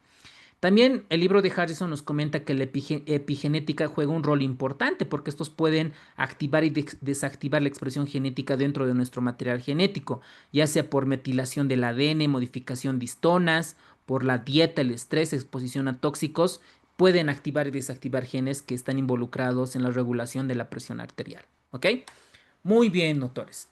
También el libro de Harrison nos comenta que la epigenética juega un rol importante porque estos pueden activar y desactivar la expresión genética dentro de nuestro material genético, ya sea por metilación del ADN, modificación de histonas, por la dieta, el estrés, exposición a tóxicos, pueden activar y desactivar genes que están involucrados en la regulación de la presión arterial. ¿Ok? Muy bien, doctores.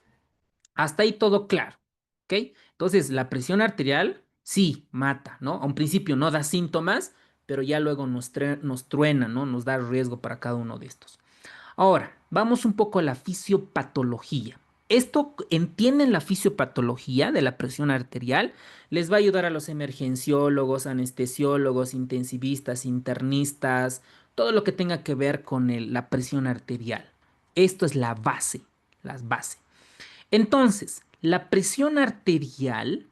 Hasta ahí todo claro. ¿Ok? Entonces, la presión arterial sí mata, ¿no? A un principio no da síntomas, pero ya luego nos truena, ¿no? Nos da riesgo para cada uno de estos. Ahora, vamos un poco a la fisiopatología. Esto, entienden la fisiopatología de la presión arterial, les va a ayudar a los emergenciólogos, anestesiólogos, intensivistas, internistas, todo lo que tenga que ver con la presión arterial. Esto es la base, las bases. Entonces, la presión arterial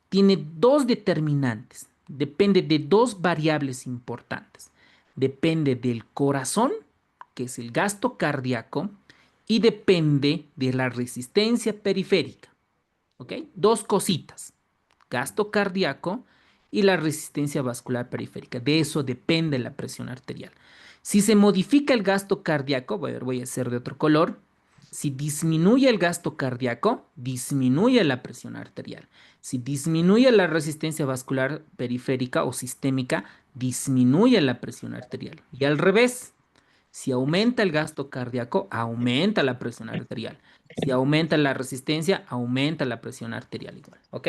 tiene dos determinantes, depende de dos variables importantes. Depende del corazón, que es el gasto cardíaco, y depende de la resistencia periférica. ¿Ok? Dos cositas, gasto cardíaco y la resistencia vascular periférica. De eso depende la presión arterial. Si se modifica el gasto cardíaco, voy a hacer de otro color. Si disminuye el gasto cardíaco, disminuye la presión arterial. Si disminuye la resistencia vascular periférica o sistémica, disminuye la presión arterial. Y al revés, si aumenta el gasto cardíaco, aumenta la presión arterial. Si aumenta la resistencia, aumenta la presión arterial igual. ¿Ok?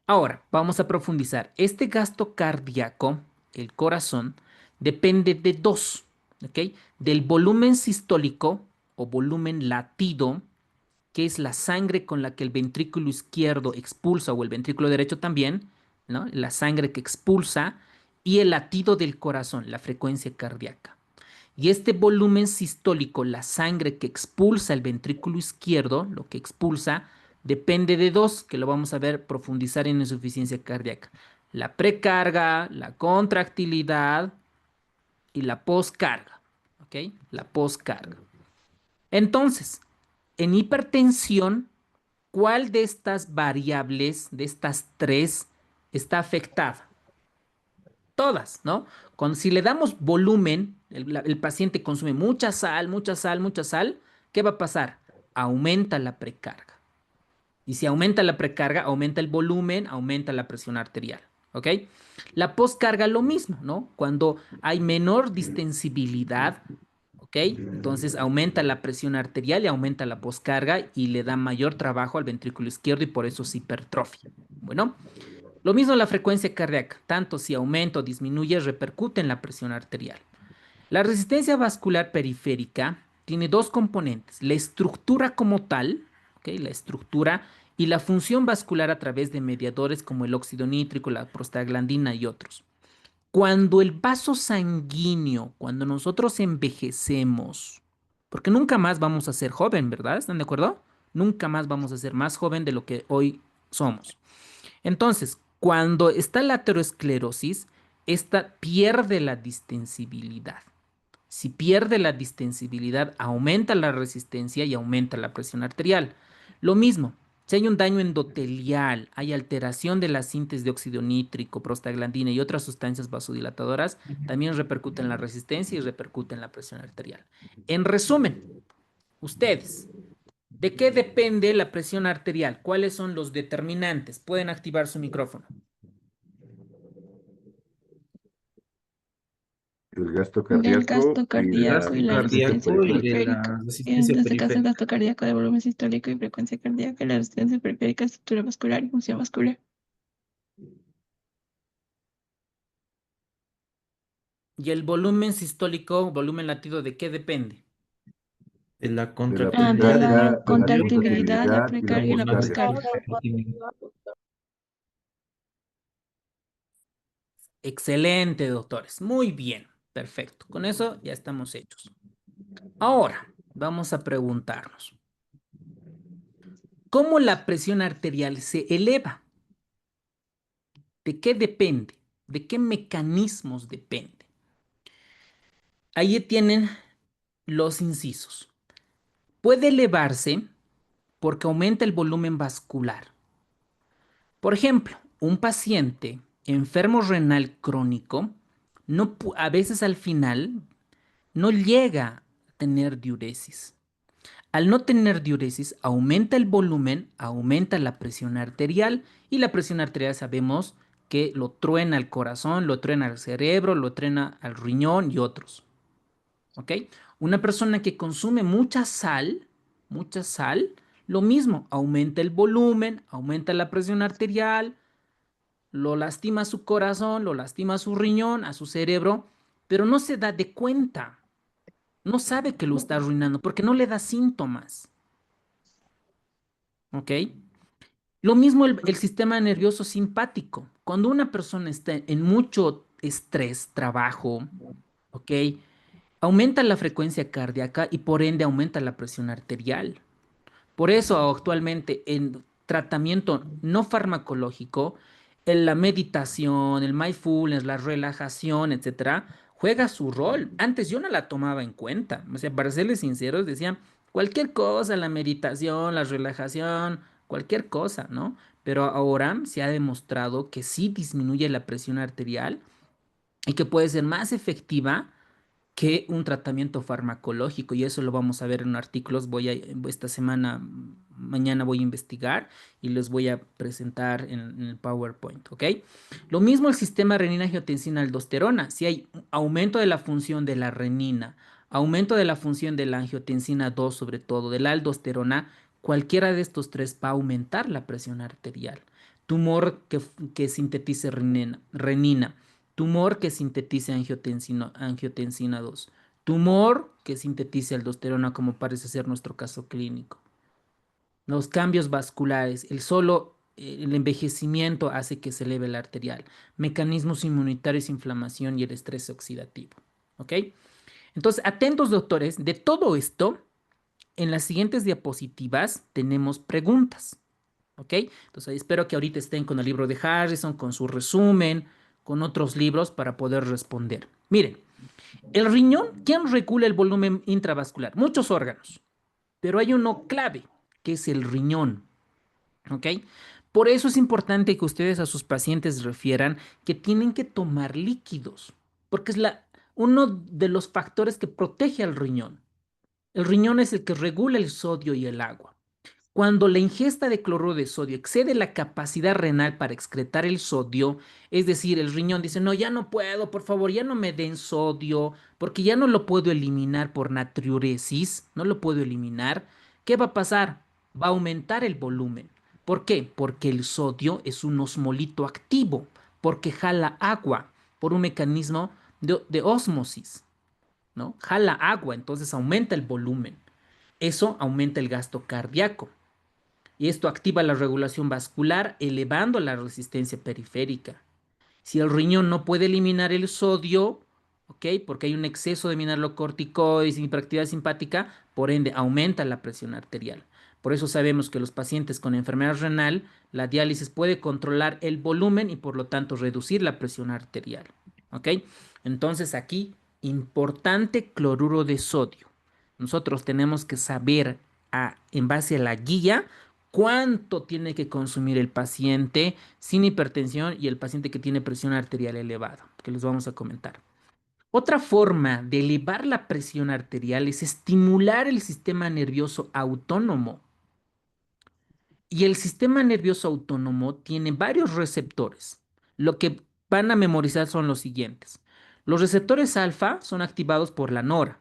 Ahora, vamos a profundizar. Este gasto cardíaco, el corazón, depende de dos, ¿ok? Del volumen sistólico o volumen latido, que es la sangre con la que el ventrículo izquierdo expulsa, o el ventrículo derecho también, ¿no? La sangre que expulsa, y el latido del corazón, la frecuencia cardíaca. Y este volumen sistólico, la sangre que expulsa el ventrículo izquierdo, lo que expulsa, depende de dos, que lo vamos a ver profundizar en insuficiencia cardíaca. La precarga, la contractilidad y la poscarga. ¿Ok? La poscarga. Entonces, en hipertensión, ¿cuál de estas variables, de estas tres, está afectada? Todas, ¿no? Si le damos volumen, el paciente consume mucha sal, mucha sal, mucha sal, ¿qué va a pasar? Aumenta la precarga. Y si aumenta la precarga, aumenta el volumen, aumenta la presión arterial, ¿ok? La poscarga lo mismo, ¿no? Cuando hay menor distensibilidad, ¿ok? Entonces aumenta la presión arterial y aumenta la poscarga y le da mayor trabajo al ventrículo izquierdo y por eso se hipertrofia. Bueno, lo mismo la frecuencia cardíaca, tanto si aumenta o disminuye, repercute en la presión arterial. La resistencia vascular periférica tiene dos componentes, la estructura como tal, ¿okay? La estructura y la función vascular a través de mediadores como el óxido nítrico, la prostaglandina y otros. Cuando el vaso sanguíneo, cuando nosotros envejecemos, porque nunca más vamos a ser joven, ¿verdad? ¿Están de acuerdo? Nunca más vamos a ser más joven de lo que hoy somos. Entonces, cuando está la aterosclerosis, esta pierde la distensibilidad. Si pierde la distensibilidad, aumenta la resistencia y aumenta la presión arterial. Lo mismo, si hay un daño endotelial, hay alteración de la síntesis de óxido nítrico, prostaglandina y otras sustancias vasodilatadoras, también repercute en la resistencia y repercute en la presión arterial. En resumen, ustedes, ¿de qué depende la presión arterial? ¿Cuáles son los determinantes? Pueden activar su micrófono. El gasto Del gasto cardíaco cardíaco y la resistencia Cardíaco y de periférica. la En resistencia este caso, el periférica. gasto cardíaco de volumen sistólico y frecuencia cardíaca y la resistencia periférica, estructura vascular y función vascular. ¿Y el volumen sistólico, volumen latido, de qué depende? De la de la contractilidad De del la miocárdio contractilidad, la contractilidad y la precarga y la poscarga. poscarga. Excelente, doctores. Muy bien. Perfecto. Con eso ya estamos hechos. Ahora, vamos a preguntarnos, ¿cómo la presión arterial se eleva? ¿De qué depende? ¿De qué mecanismos depende? Ahí tienen los incisos. Puede elevarse porque aumenta el volumen vascular. Por ejemplo, un paciente enfermo renal crónico, a veces al final no llega a tener diuresis. Al no tener diuresis, aumenta el volumen, aumenta la presión arterial y la presión arterial sabemos que lo truena al corazón, lo truena al cerebro, lo truena al riñón y otros. ¿Ok? Una persona que consume mucha sal, lo mismo, aumenta el volumen, aumenta la presión arterial, lo lastima a su corazón, lo lastima a su riñón, a su cerebro, pero no se da de cuenta, no sabe que lo está arruinando porque no le da síntomas. ¿Ok? Lo mismo el sistema nervioso simpático. Cuando una persona está en mucho estrés, trabajo, ¿ok? Aumenta la frecuencia cardíaca y por ende aumenta la presión arterial. Por eso actualmente en tratamiento no farmacológico, en la meditación, el mindfulness, la relajación, etcétera, juega su rol. Antes yo no la tomaba en cuenta. O sea, para serles sinceros, decían cualquier cosa, la meditación, la relajación, cualquier cosa, ¿no? Pero ahora se ha demostrado que sí disminuye la presión arterial y que puede ser más efectiva que un tratamiento farmacológico, y eso lo vamos a ver en artículos. Esta semana, mañana voy a investigar y les voy a presentar en el PowerPoint, ¿ok? Lo mismo el sistema renina-angiotensina-aldosterona. Si hay aumento de la función de la renina, aumento de la función de la angiotensina 2, sobre todo de la aldosterona, cualquiera de estos tres va a aumentar la presión arterial. Tumor que sintetice renina, tumor que sintetice angiotensina 2. Tumor que sintetice aldosterona, como parece ser nuestro caso clínico. Los cambios vasculares, el envejecimiento hace que se eleve la arterial. Mecanismos inmunitarios, inflamación y el estrés oxidativo. ¿Ok? Entonces, atentos, doctores, de todo esto, en las siguientes diapositivas tenemos preguntas. ¿Ok? Entonces, espero que ahorita estén con el libro de Harrison, con su resumen, con otros libros para poder responder. Miren, el riñón, ¿quién regula el volumen intravascular? Muchos órganos, pero hay uno clave, que es el riñón. ¿Ok? Por eso es importante que ustedes a sus pacientes refieran que tienen que tomar líquidos, porque es uno de los factores que protege al riñón. El riñón es el que regula el sodio y el agua. Cuando la ingesta de cloruro de sodio excede la capacidad renal para excretar el sodio, es decir, el riñón dice, no, ya no puedo, por favor, ya no me den sodio, porque ya no lo puedo eliminar por natriuresis, no lo puedo eliminar, ¿qué va a pasar? Va a aumentar el volumen. ¿Por qué? Porque el sodio es un osmolito activo, porque jala agua por un mecanismo de ósmosis, ¿no? Jala agua, entonces aumenta el volumen. Eso aumenta el gasto cardíaco. Y esto activa la regulación vascular, elevando la resistencia periférica. Si el riñón no puede eliminar el sodio, ¿ok? Porque hay un exceso de mineralocorticoides y hiperactividad simpática, por ende aumenta la presión arterial. Por eso sabemos que los pacientes con enfermedad renal, la diálisis puede controlar el volumen y por lo tanto reducir la presión arterial. ¿Ok? Entonces aquí, importante cloruro de sodio. Nosotros tenemos que saber en base a la guía cuánto tiene que consumir el paciente sin hipertensión y el paciente que tiene presión arterial elevada, que les vamos a comentar. Otra forma de elevar la presión arterial es estimular el sistema nervioso autónomo. Y el sistema nervioso autónomo tiene varios receptores. Lo que van a memorizar son los siguientes. Los receptores alfa son activados por la nora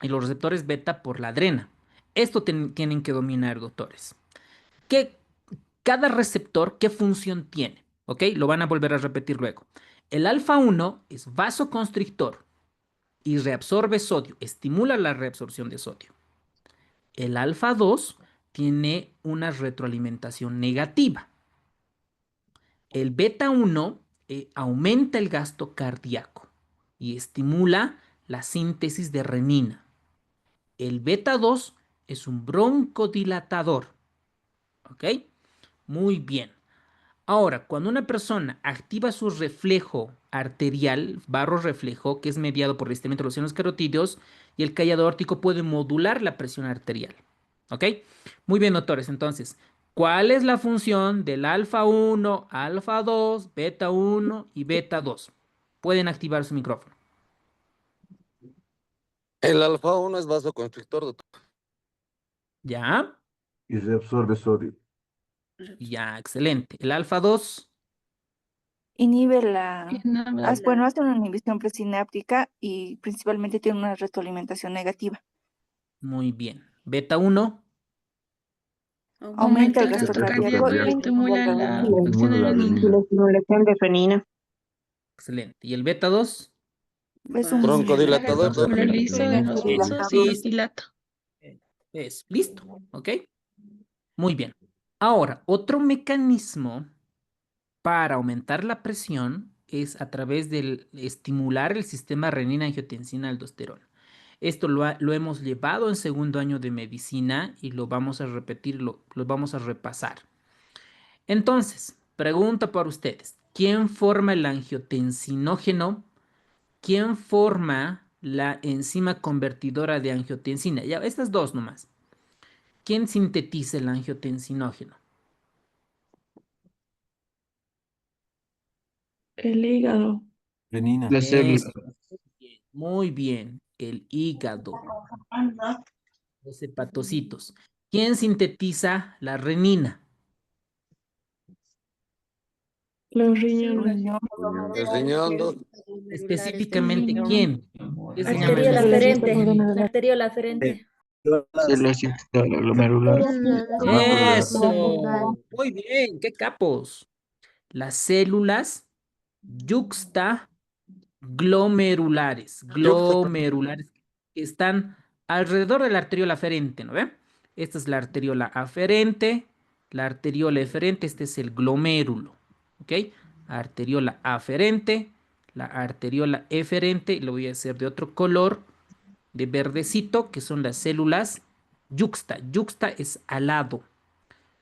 y los receptores beta por la adrena. Esto tienen que dominar, doctores. Cada receptor, ¿qué función tiene? ¿Ok? Lo van a volver a repetir luego. El alfa 1 es vasoconstrictor y reabsorbe sodio, estimula la reabsorción de sodio. El alfa 2 tiene una retroalimentación negativa. El beta 1 aumenta el gasto cardíaco y estimula la síntesis de renina. El beta 2 es un broncodilatador. ¿Ok? Muy bien. Ahora, cuando una persona activa su reflejo arterial, barro-reflejo, que es mediado por el estiramiento de los senos carotídeos, y el callado aórtico puede modular la presión arterial. ¿Ok? Muy bien, doctores. Entonces, ¿Cuál es la función del alfa 1, alfa 2, beta 1 y beta 2? Pueden activar su micrófono. El alfa 1 es vasoconstrictor, doctor. ¿Ya? Y reabsorbe sodio. Ya, excelente. ¿El alfa 2? Inhibe bueno, hace una inhibición presináptica y principalmente tiene una retroalimentación negativa. Muy bien. ¿Beta 1? Aumenta el gasto cardíaco y estimula la función Estimula la renina. renina. Estimulación de renina. Excelente. ¿Y el beta 2? Es un Broncodilatador, doctor. Vasculariza de los vasos y los dilata. Listo. ¿Ok? Muy bien. Ahora, otro mecanismo para aumentar la presión es a través del estimular el sistema renina-angiotensina-aldosterona. Esto lo hemos llevado en segundo año de medicina y lo vamos a repetir, lo vamos a repasar. Entonces, pregunta para ustedes. ¿Quién forma el angiotensinógeno? ¿Quién forma la enzima convertidora de angiotensina? Ya, estas dos nomás. ¿Quién sintetiza el angiotensinógeno? El hígado. Renina. La célula. Eso. Muy bien. El hígado. Los hepatocitos. ¿Quién sintetiza la renina? Los riñones. El riñón, doctor. Específicamente, ¿quién? ¿Qué se llama Arteriola esta? aferente. Arteriola aferente. Célula glomerular. Eso. Muy bien, qué capos. Las células glomerulares, que están alrededor de la arteriola aferente, ¿no ve? Esta es la arteriola aferente, la arteriola eferente, este es el glomérulo, ¿ok? Arteriola aferente, la arteriola eferente, y lo voy a hacer de otro color, de verdecito, que son las células yuxta. Yuxta es al lado.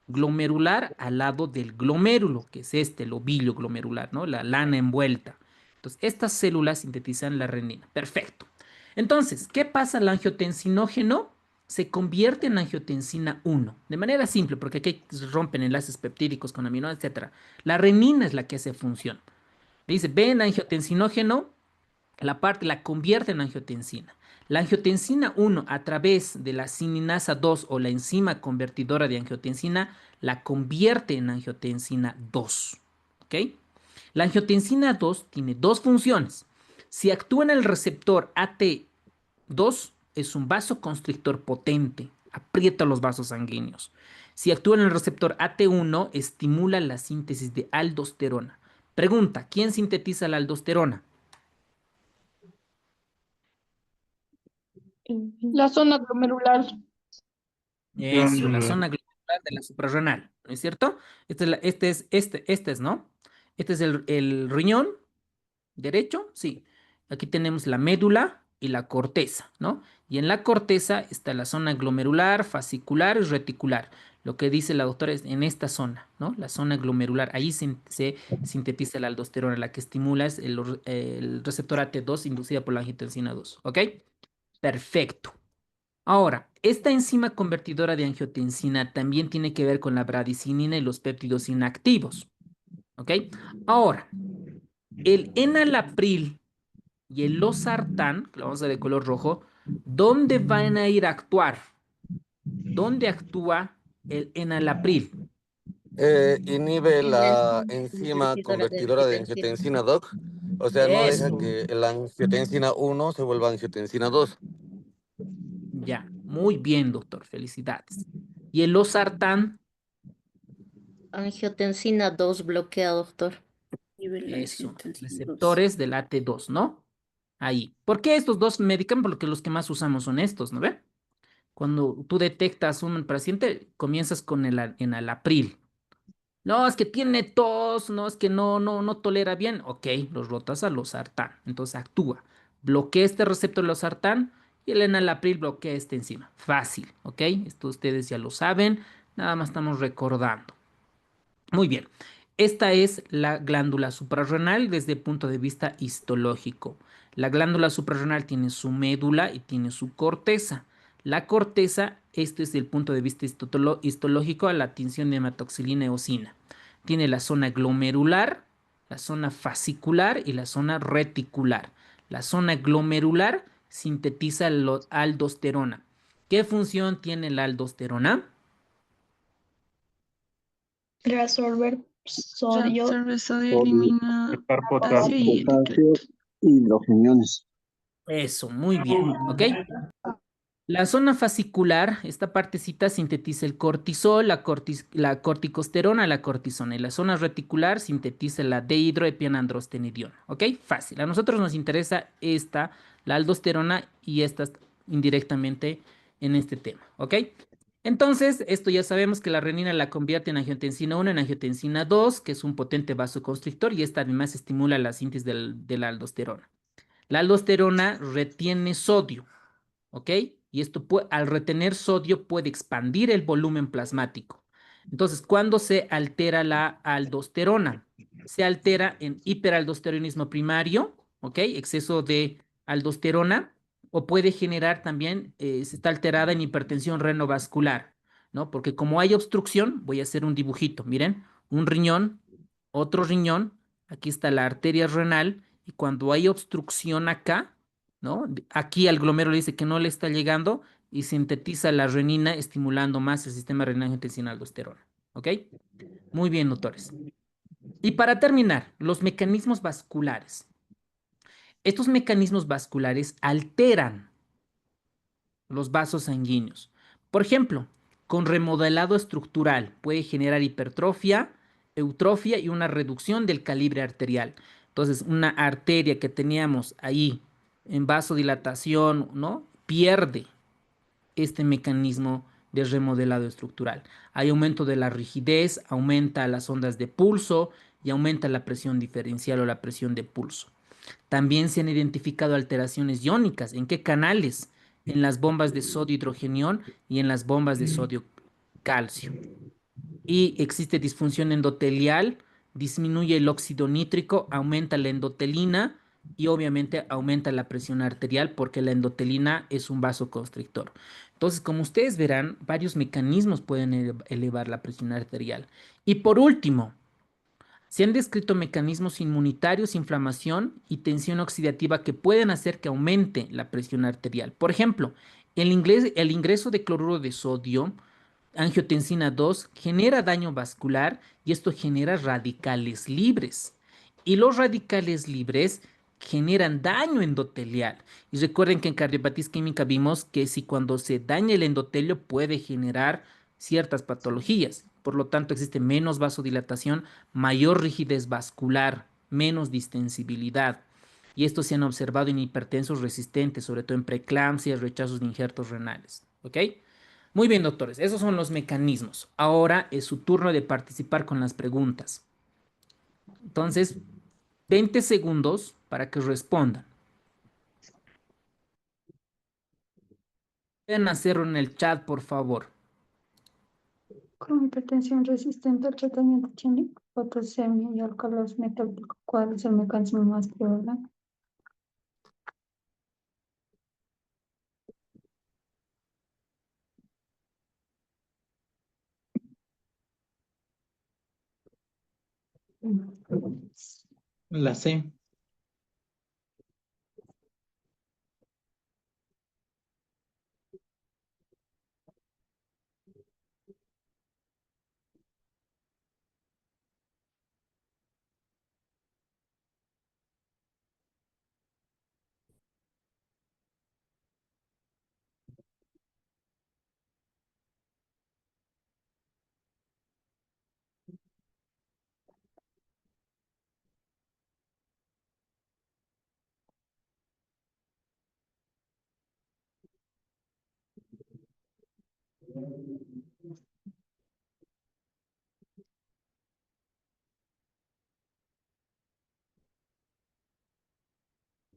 Glomerular al lado del glomérulo, que es este, el ovillo glomerular, ¿no? La lana envuelta. Entonces, estas células sintetizan la renina. Perfecto. Entonces, ¿qué pasa al angiotensinógeno? Se convierte en angiotensina 1, de manera simple, porque aquí se rompen enlaces peptídicos con aminoácidos, etc. La renina es la que hace función. Dice, ven angiotensinógeno, la convierte en angiotensina. La angiotensina 1 a través de la cininasa 2 o la enzima convertidora de angiotensina la convierte en angiotensina 2. ¿Ok? La angiotensina 2 tiene dos funciones. Si actúa en el receptor AT2 es un vasoconstrictor potente, aprieta los vasos sanguíneos. Si actúa en el receptor AT1 estimula la síntesis de aldosterona. Pregunta, ¿quién sintetiza la aldosterona? La zona glomerular. Eso, la zona glomerular de la suprarrenal, ¿no es cierto? Este es, ¿no? Este es el riñón derecho, sí. Aquí tenemos la médula y la corteza, ¿no? Y en la corteza está la zona glomerular, fascicular y reticular. Lo que dice la doctora es en esta zona, ¿no? La zona glomerular, ahí se sintetiza la aldosterona, la que estimula es el receptor AT2 inducida por la angiotensina 2, ¿ok? Perfecto. Ahora, esta enzima convertidora de angiotensina también tiene que ver con la bradicinina y los péptidos inactivos. ¿Ok? Ahora, el enalapril y el losartán, que lo vamos a ver de color rojo, ¿dónde van a ir a actuar? ¿Dónde actúa el enalapril? Inhibe la enzima convertidora de angiotensina 2. O sea, no deja Eso. que la angiotensina 1 se vuelva angiotensina 2. Ya, muy bien, doctor. Felicidades. ¿Y el losartán? Angiotensina 2 bloquea, doctor. Eso, receptores del AT2, ¿no? Ahí. ¿Por qué estos dos medicamentos? Porque los que más usamos son estos, ¿no ve? Cuando tú detectas un paciente, comienzas con el enalapril. No, es que tiene tos, no, es que no tolera bien. Ok, los rotas a losartán. Entonces actúa. Bloquea este receptor losartán y el enalapril bloquea este enzima. Fácil, ¿ok? Esto ustedes ya lo saben, nada más estamos recordando. Muy bien. Esta es la glándula suprarrenal desde el punto de vista histológico. La glándula suprarrenal tiene su médula y tiene su corteza. La corteza, esto es desde el punto de vista histológico a la tinción de hematoxilina eosina. Tiene la zona glomerular, la zona fascicular y la zona reticular. La zona glomerular sintetiza la aldosterona. ¿Qué función tiene la aldosterona? Reabsorber sodio. Reabsorbe sodio, elimina Quitar potasio y potasio. nitrato. y los riñones. Eso, muy bien, ¿ok? La zona fascicular, esta partecita sintetiza el cortisol, la corticosterona, la cortisona. Y la zona reticular sintetiza la dehidroepiandrosteronidiona. ¿Ok? Fácil. A nosotros nos interesa esta, la aldosterona, y esta indirectamente en este tema. ¿Ok? Entonces, esto ya sabemos que la renina la convierte en angiotensina 1 en angiotensina 2, que es un potente vasoconstrictor, y esta además estimula la síntesis de la aldosterona. La aldosterona retiene sodio. ¿Ok? Y esto al retener sodio puede expandir el volumen plasmático. Entonces, ¿cuándo se altera la aldosterona? Se altera en hiperaldosteronismo primario, ¿ok? Exceso de aldosterona, o puede generar también, se está alterada en hipertensión renovascular, ¿no? Porque como hay obstrucción, voy a hacer un dibujito, miren, un riñón, otro riñón, aquí está la arteria renal, y cuando hay obstrucción acá, ¿no? Aquí al glomérulo le dice que no le está llegando y sintetiza la renina estimulando más el sistema renina-angiotensina-aldosterona. ¿Ok? Muy bien, doctores. Y para terminar, los mecanismos vasculares. Estos mecanismos vasculares alteran los vasos sanguíneos. Por ejemplo, con remodelado estructural puede generar hipertrofia, eutrofia y una reducción del calibre arterial. Entonces, una arteria que teníamos ahí en vasodilatación, ¿no? Pierde este mecanismo de remodelado estructural. Hay aumento de la rigidez, aumenta las ondas de pulso y aumenta la presión diferencial o la presión de pulso. También se han identificado alteraciones iónicas. ¿En qué canales? En las bombas de sodio hidrogenión y en las bombas de sodio calcio. Y existe disfunción endotelial, disminuye el óxido nítrico, aumenta la endotelina y obviamente aumenta la presión arterial porque la endotelina es un vasoconstrictor. Entonces, como ustedes verán, varios mecanismos pueden elevar la presión arterial. Y por último, se han descrito mecanismos inmunitarios, inflamación y tensión oxidativa que pueden hacer que aumente la presión arterial. Por ejemplo, el ingreso de cloruro de sodio, angiotensina 2, genera daño vascular y esto genera radicales libres. Y los radicales libres generan daño endotelial. Y recuerden que en cardiopatía isquémica vimos que si cuando se daña el endotelio puede generar ciertas patologías. Por lo tanto, existe menos vasodilatación, mayor rigidez vascular, menos distensibilidad. Y esto se han observado en hipertensos resistentes, sobre todo en preeclampsia, rechazos de injertos renales. ¿Ok? Muy bien, doctores, esos son los mecanismos. Ahora es su turno de participar con las preguntas. Entonces, 20 segundos para que respondan. Pueden hacerlo en el chat, por favor. Con hipertensión resistente al tratamiento tiene hipopotasemia y alcalosis metabólica. ¿Cuál es el mecanismo más probable? La C.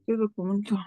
¿Qué documento?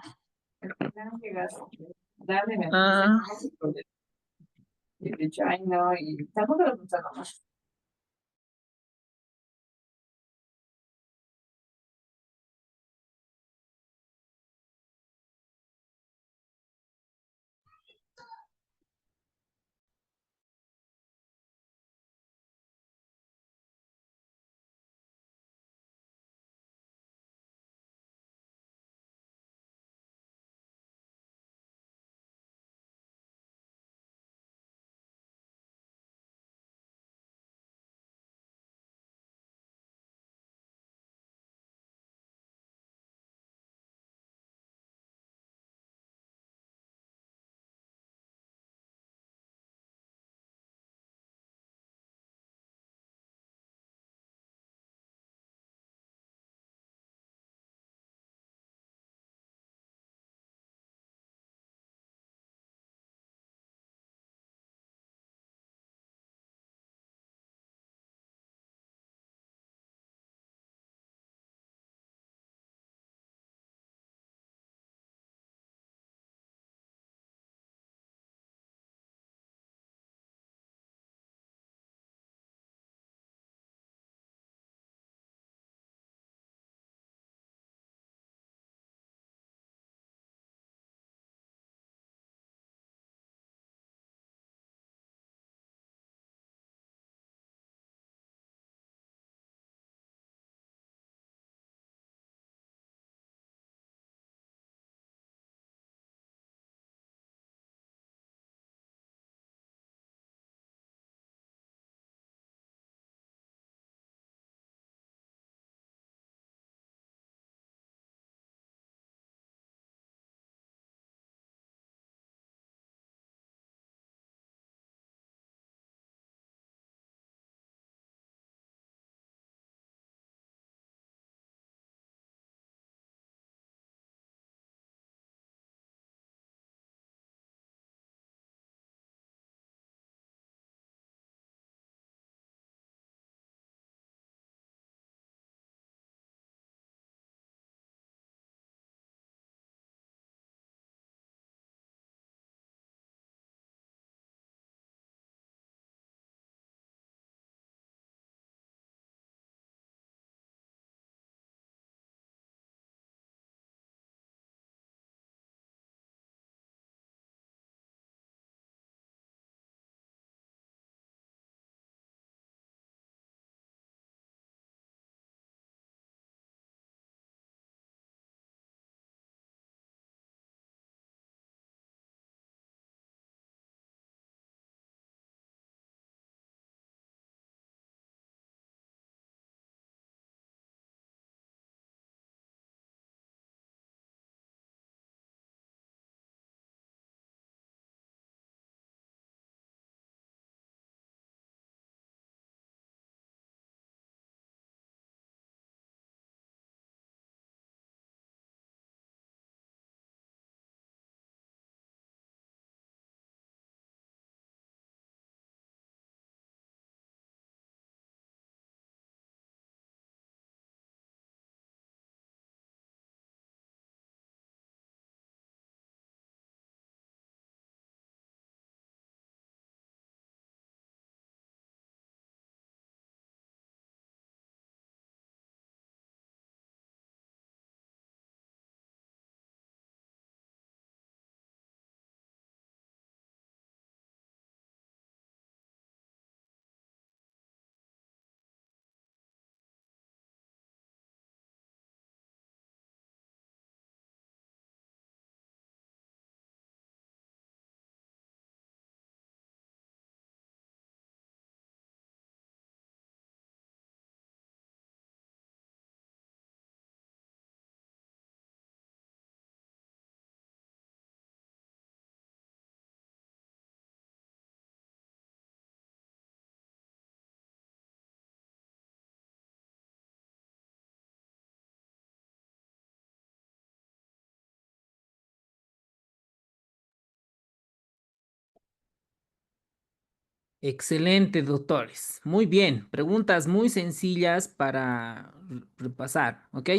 Excelente, doctores. Muy bien. Preguntas muy sencillas para repasar, ¿ok?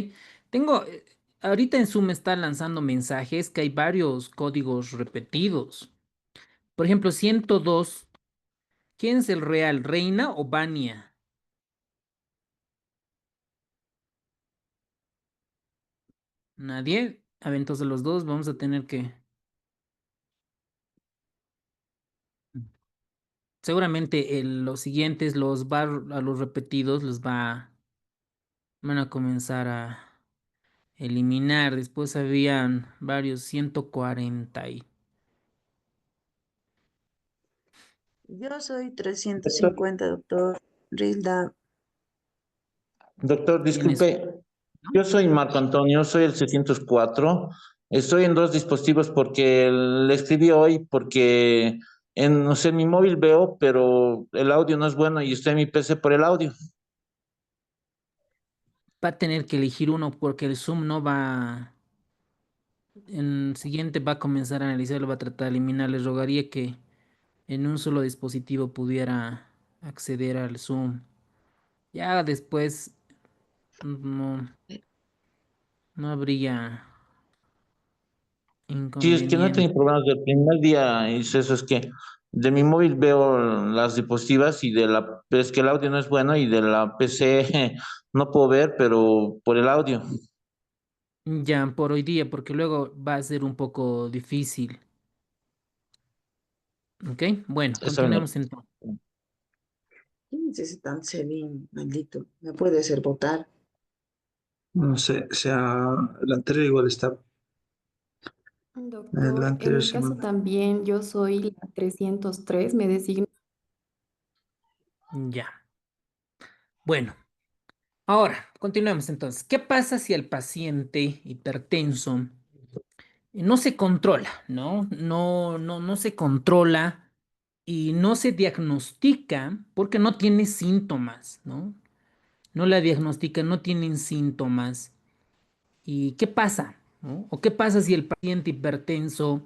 Tengo, ahorita en Zoom me está lanzando mensajes que hay varios códigos repetidos. Por ejemplo, 102. ¿Quién es el real, Reina o Vania? ¿Nadie? A ver, entonces los dos vamos a tener que... Seguramente los siguientes, a los repetidos, van a comenzar a eliminar. Después habían varios 140 y... Yo soy Doctor, 350, doctor Rilda. doctor, ¿Tienes? disculpe, yo soy Marco Antonio, soy el 604. Estoy en dos dispositivos porque le escribí hoy porque no sé, en mi móvil veo, pero el audio no es bueno y estoy en mi PC por el audio. Va a tener que elegir uno porque el Zoom no va... En el siguiente va a comenzar a analizarlo, va a tratar de eliminar. Les rogaría que en un solo dispositivo pudiera acceder al Zoom. Ya después no, no habría Sí, es que no he inconveniente. tenido problemas del primer día, y eso es que de mi móvil veo las diapositivas y pero es que el audio no es bueno y de la PC no puedo ver, pero por el audio. Ya por hoy día, porque luego va a ser un poco difícil. ¿Ok? Bueno, Está bien. continuemos entonces. ¿Quién es ese tan Celín, maldito? ¿Me puede hacer votar? No sé, o sea, el anterior igual está. El Doctor, en anterior mi caso semana. también yo soy la 303, me designo. Ya. Bueno, ahora continuemos entonces. ¿Qué pasa si el paciente hipertenso no se controla, ¿no? No se controla y no se diagnostica porque no tiene síntomas, ¿no? No la diagnostican, no tienen síntomas. ¿Y qué pasa? ¿No? ¿O qué pasa si el paciente hipertenso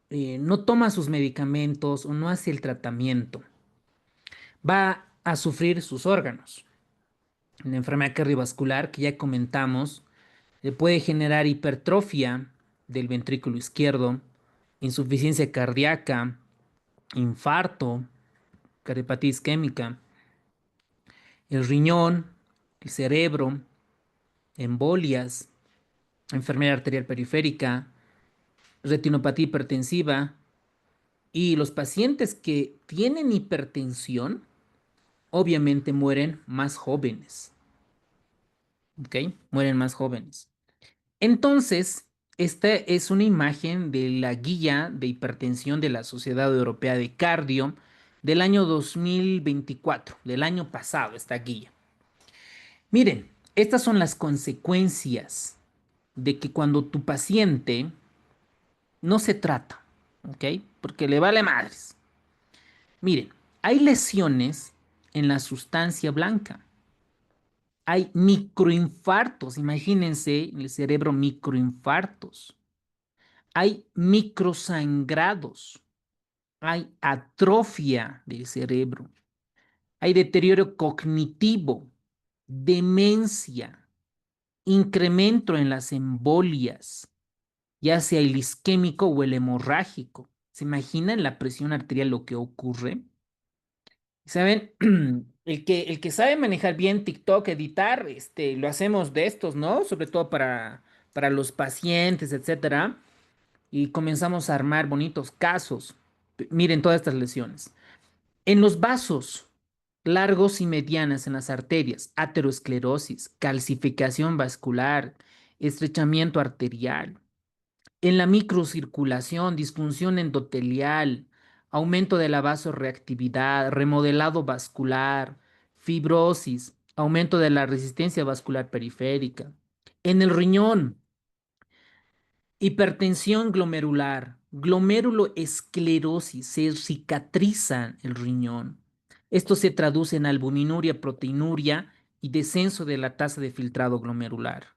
no toma sus medicamentos o no hace el tratamiento? Va a sufrir sus órganos. La enfermedad cardiovascular que ya comentamos puede generar hipertrofia del ventrículo izquierdo, insuficiencia cardíaca, infarto, cardiopatía isquémica, el riñón, el cerebro, embolias, enfermedad arterial periférica, retinopatía hipertensiva y los pacientes que tienen hipertensión obviamente mueren más jóvenes, ¿ok? Mueren más jóvenes. Entonces, esta es una imagen de la guía de hipertensión de la Sociedad Europea de Cardio del año 2024, del año pasado, esta guía. Miren, estas son las consecuencias de que cuando tu paciente no se trata, ¿ok? Porque le vale madres. Miren, hay lesiones en la sustancia blanca. Hay microinfartos, imagínense en el cerebro microinfartos. Hay microsangrados, hay atrofia del cerebro, hay deterioro cognitivo, demencia, incremento en las embolias, ya sea el isquémico o el hemorrágico. ¿Se imaginan la presión arterial lo que ocurre? ¿Saben? El que sabe manejar bien TikTok, editar, lo hacemos de estos, ¿no? Sobre todo para los pacientes, etcétera. Y comenzamos a armar bonitos casos. Miren todas estas lesiones. En los vasos largos y medianas en las arterias, aterosclerosis, calcificación vascular, estrechamiento arterial. En la microcirculación, disfunción endotelial, aumento de la vasorreactividad, remodelado vascular, fibrosis, aumento de la resistencia vascular periférica. En el riñón, hipertensión glomerular, glomeruloesclerosis, se cicatriza el riñón. Esto se traduce en albuminuria, proteinuria y descenso de la tasa de filtrado glomerular.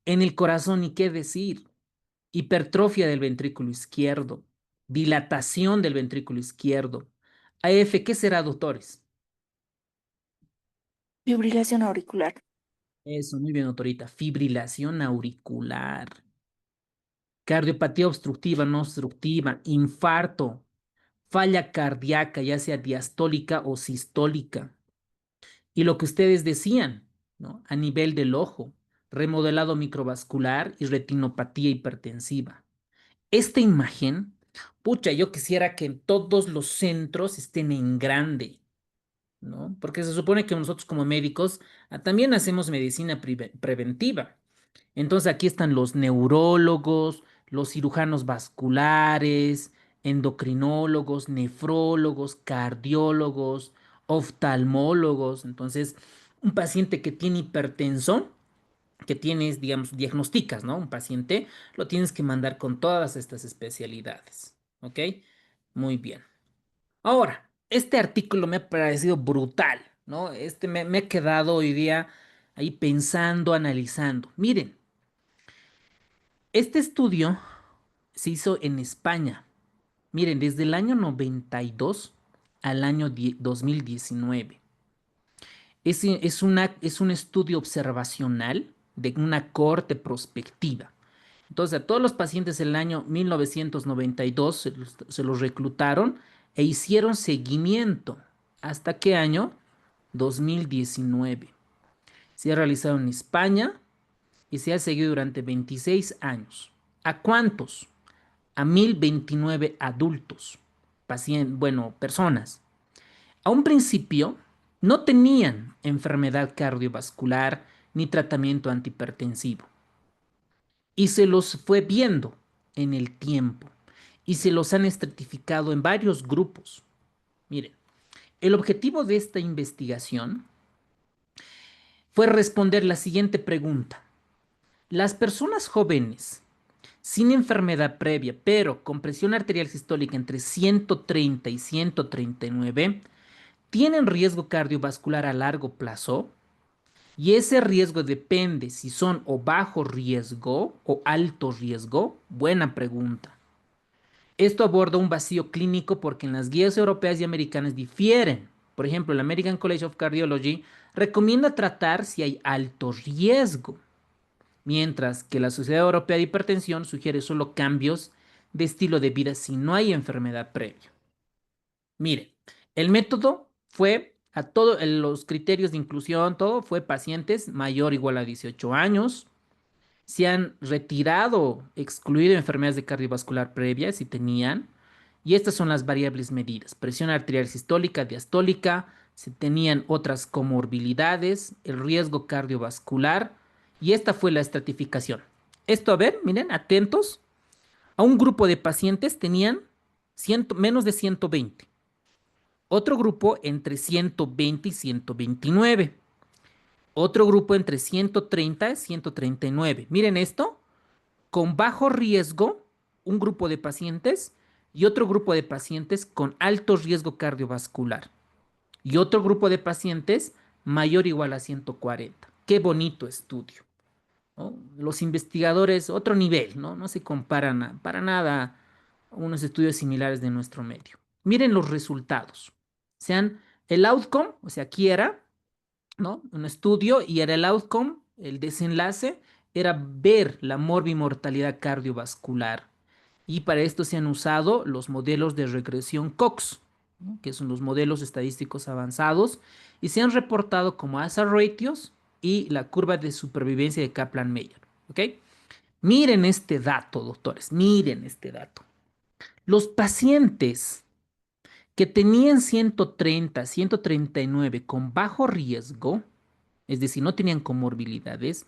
En el corazón, ni qué decir, hipertrofia del ventrículo izquierdo, dilatación del ventrículo izquierdo, AF, ¿qué será, doctores? Fibrilación auricular. Eso, muy bien, doctorita. Fibrilación auricular. Cardiopatía obstructiva, no obstructiva, infarto, falla cardíaca, ya sea diastólica o sistólica. Y lo que ustedes decían, ¿no? A nivel del ojo, remodelado microvascular y retinopatía hipertensiva. Esta imagen, pucha, yo quisiera que en todos los centros estén en grande, ¿no? Porque se supone que nosotros como médicos también hacemos medicina preventiva. Entonces aquí están los neurólogos, los cirujanos vasculares, endocrinólogos, nefrólogos, cardiólogos, oftalmólogos. Entonces, un paciente que tiene hipertensión, que tienes, digamos, diagnosticas, ¿no? Un paciente, lo tienes que mandar con todas estas especialidades, ¿ok? Muy bien. Ahora, este artículo me ha parecido brutal, ¿no? Me he quedado hoy día ahí pensando, analizando. Miren, este estudio se hizo en España. Miren, desde el año 92 al año 2019. Es un estudio observacional de una cohorte prospectiva. Entonces, a todos los pacientes del año 1992 se los reclutaron e hicieron seguimiento. ¿Hasta qué año? 2019. Se ha realizado en España y se ha seguido durante 26 años. ¿A cuántos? A 1029 adultos, personas. A un principio no tenían enfermedad cardiovascular ni tratamiento antihipertensivo. Y se los fue viendo en el tiempo. Y se los han estratificado en varios grupos. Miren, el objetivo de esta investigación fue responder la siguiente pregunta. Las personas jóvenes sin enfermedad previa, pero con presión arterial sistólica entre 130 y 139, tienen riesgo cardiovascular a largo plazo. Y ese riesgo depende si son o bajo riesgo o alto riesgo. Buena pregunta. Esto aborda un vacío clínico porque en las guías europeas y americanas difieren. Por ejemplo, el American College of Cardiology recomienda tratar si hay alto riesgo, mientras que la Sociedad Europea de Hipertensión sugiere solo cambios de estilo de vida si no hay enfermedad previa. Mire, el método fue a todos los criterios de inclusión, todo fue pacientes mayor o igual a 18 años. Se han retirado, excluido enfermedades de cardiovascular previas si tenían. Y estas son las variables medidas. Presión arterial sistólica, diastólica, se tenían otras comorbilidades, el riesgo cardiovascular. Y esta fue la estratificación. Esto, a ver, miren, atentos. A un grupo de pacientes tenían menos de 120. Otro grupo entre 120 y 129. Otro grupo entre 130 y 139. Miren esto. Con bajo riesgo, un grupo de pacientes y otro grupo de pacientes con alto riesgo cardiovascular. Y otro grupo de pacientes mayor o igual a 140. Qué bonito estudio, ¿no? Los investigadores, otro nivel, ¿no? No se comparan para nada a unos estudios similares de nuestro medio. Miren los resultados. El outcome, o sea, aquí era, ¿no? Un estudio y era el outcome, el desenlace, era ver la morbimortalidad cardiovascular. Y para esto se han usado los modelos de regresión Cox, ¿no? Que son los modelos estadísticos avanzados, y se han reportado como hazard ratios y la curva de supervivencia de Kaplan-Meier. ¿Ok? Miren este dato, doctores, miren este dato. Los pacientes que tenían 130, 139 con bajo riesgo, es decir, no tenían comorbilidades,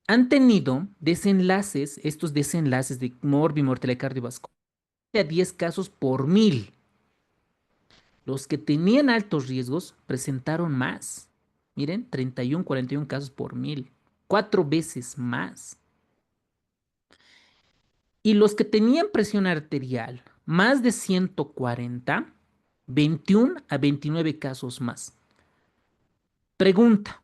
han tenido desenlaces, estos desenlaces de morbimortalidad cardiovascular, a 10 casos por 1000. Los que tenían altos riesgos presentaron más. Miren, 31, 41 casos por 1000. 4 veces más. Y los que tenían presión arterial más de 140, 21 a 29 casos más. Pregunta.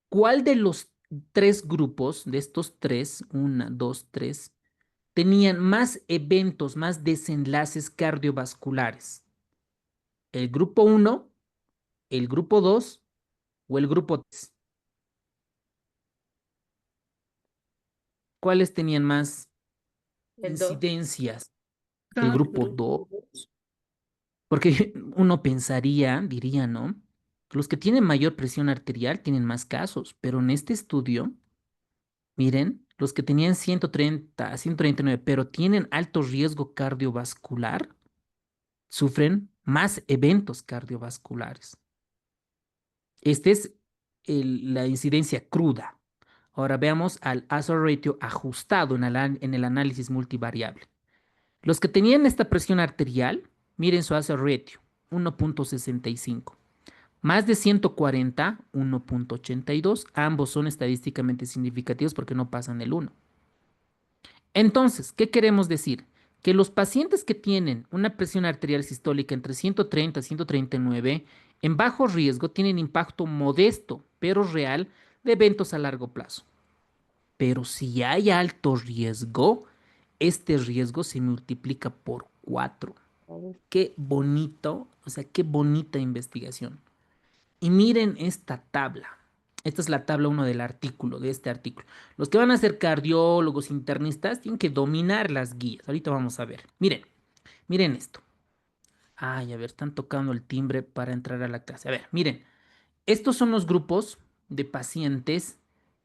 ¿Cuál de los tres grupos, de estos tres, 1, 2, 3, tenían más eventos, más desenlaces cardiovasculares? ¿El grupo 1, el grupo 2 o el grupo 3? ¿Cuáles tenían más El 2. incidencias? El grupo 2. Porque uno pensaría, diría, ¿no? Los que tienen mayor presión arterial tienen más casos, pero en este estudio, miren, los que tenían 130 a 139, pero tienen alto riesgo cardiovascular, sufren más eventos cardiovasculares. Esta es la incidencia cruda. Ahora veamos al hazard ratio ajustado en el análisis multivariable. Los que tenían esta presión arterial, miren su hazard ratio, 1.65. Más de 140, 1.82. Ambos son estadísticamente significativos porque no pasan el 1. Entonces, ¿qué queremos decir? Que los pacientes que tienen una presión arterial sistólica entre 130 y 139 en bajo riesgo tienen impacto modesto, pero real, de eventos a largo plazo. Pero si hay alto riesgo, este riesgo se multiplica por 4. Qué bonito, o sea, qué bonita investigación. Y miren esta tabla. Esta es la tabla 1 del artículo, de este artículo. Los que van a ser cardiólogos, internistas, tienen que dominar las guías. Ahorita vamos a ver. Miren, miren esto. Ay, a ver, están tocando el timbre para entrar a la clase. A ver, miren. Estos son los grupos de pacientes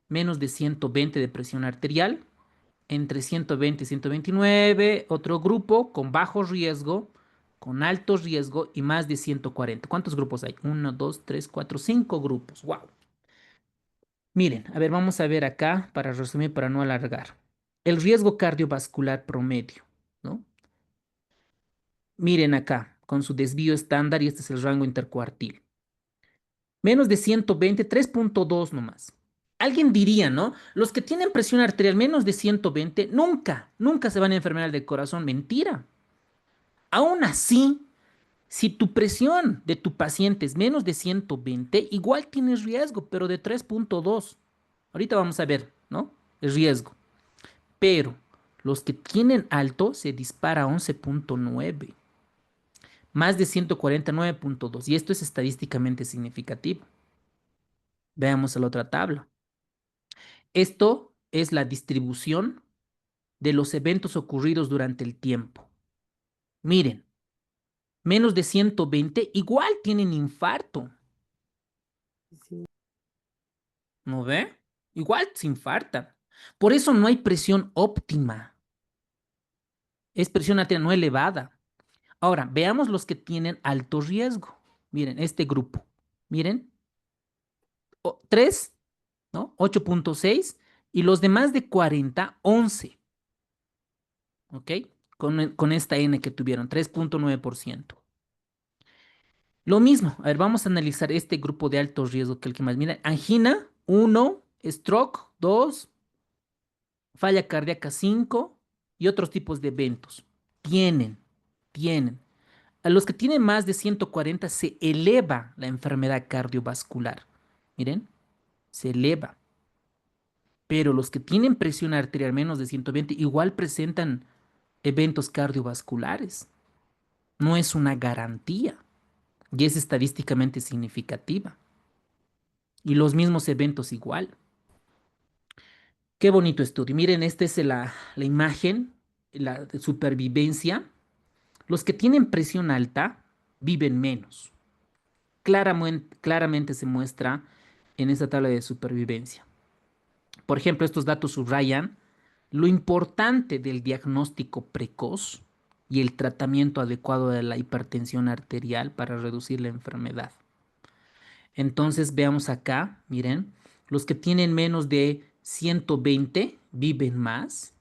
menos de 120 de presión arterial, entre 120 y 129, otro grupo con bajo riesgo, con alto riesgo y más de 140. ¿Cuántos grupos hay? 1, 2, 3, 4, 5 grupos. ¡Wow! Miren, a ver, vamos a ver acá, para resumir, para no alargar. El riesgo cardiovascular promedio, ¿no? Miren acá, con su desvío estándar, y este es el rango intercuartil. Menos de 120, 3.2 nomás. Alguien diría, ¿no? Los que tienen presión arterial menos de 120 nunca se van a enfermar del corazón. Mentira. Aún así, si tu presión de tu paciente es menos de 120, igual tienes riesgo, pero de 3.2. Ahorita vamos a ver, ¿no? El riesgo. Pero los que tienen alto se dispara a 11.9. Más de 149.2. Y esto es estadísticamente significativo. Veamos la otra tabla. Esto es la distribución de los eventos ocurridos durante el tiempo. Miren, menos de 120 igual tienen infarto. ¿No ve? Igual se infartan. Por eso no hay presión óptima. Es presión arterial no elevada. Ahora, veamos los que tienen alto riesgo. Miren, este grupo. Miren. 3, ¿no? 8.6 y los demás de 40, 11. ¿Ok? Con esta N que tuvieron, 3.9%. Lo mismo, a ver, vamos a analizar este grupo de alto riesgo que el que más. Mira, angina, 1, stroke, 2, falla cardíaca, 5 y otros tipos de eventos. Tienen. A los que tienen más de 140 se eleva la enfermedad cardiovascular. Miren, se eleva. Pero los que tienen presión arterial menos de 120 igual presentan eventos cardiovasculares. No es una garantía y es estadísticamente significativa. Y los mismos eventos igual. Qué bonito estudio. Miren, esta es la imagen, la de supervivencia. Los que tienen presión alta viven menos. Claramente se muestra en esta tabla de supervivencia. Por ejemplo, estos datos subrayan lo importante del diagnóstico precoz y el tratamiento adecuado de la hipertensión arterial para reducir la enfermedad. Entonces veamos acá, miren, los que tienen menos de 120 viven más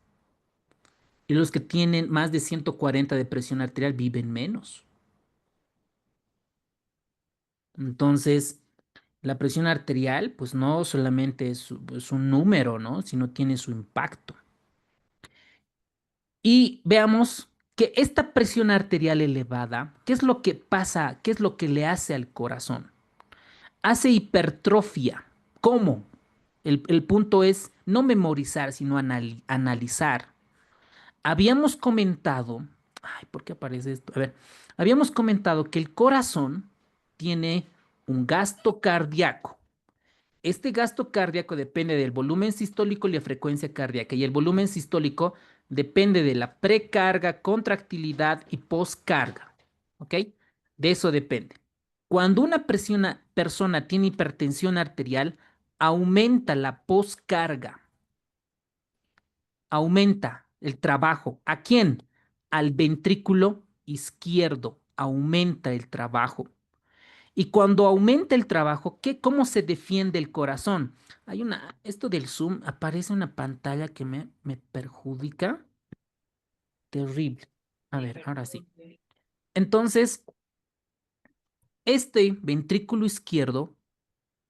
y los que tienen más de 140 de presión arterial viven menos. Entonces, la presión arterial, pues no solamente es un número, ¿no? Sino tiene su impacto. Y veamos que esta presión arterial elevada, ¿qué es lo que pasa? ¿Qué es lo que le hace al corazón? Hace hipertrofia. ¿Cómo? El punto es no memorizar, sino analizar. habíamos comentado, ay, ¿por qué aparece esto? A ver, habíamos comentado que el corazón tiene un gasto cardíaco. Este gasto cardíaco depende del volumen sistólico y la frecuencia cardíaca. Y el volumen sistólico depende de la precarga, contractilidad y poscarga. ¿Ok? De eso depende. Cuando una persona tiene hipertensión arterial, aumenta la poscarga. Aumenta el trabajo. ¿A quién? Al ventrículo izquierdo. Aumenta el trabajo. Y cuando aumenta el trabajo, ¿cómo se defiende el corazón? Esto del Zoom, aparece una pantalla que me perjudica. Terrible. A ver, ahora sí. Entonces, este ventrículo izquierdo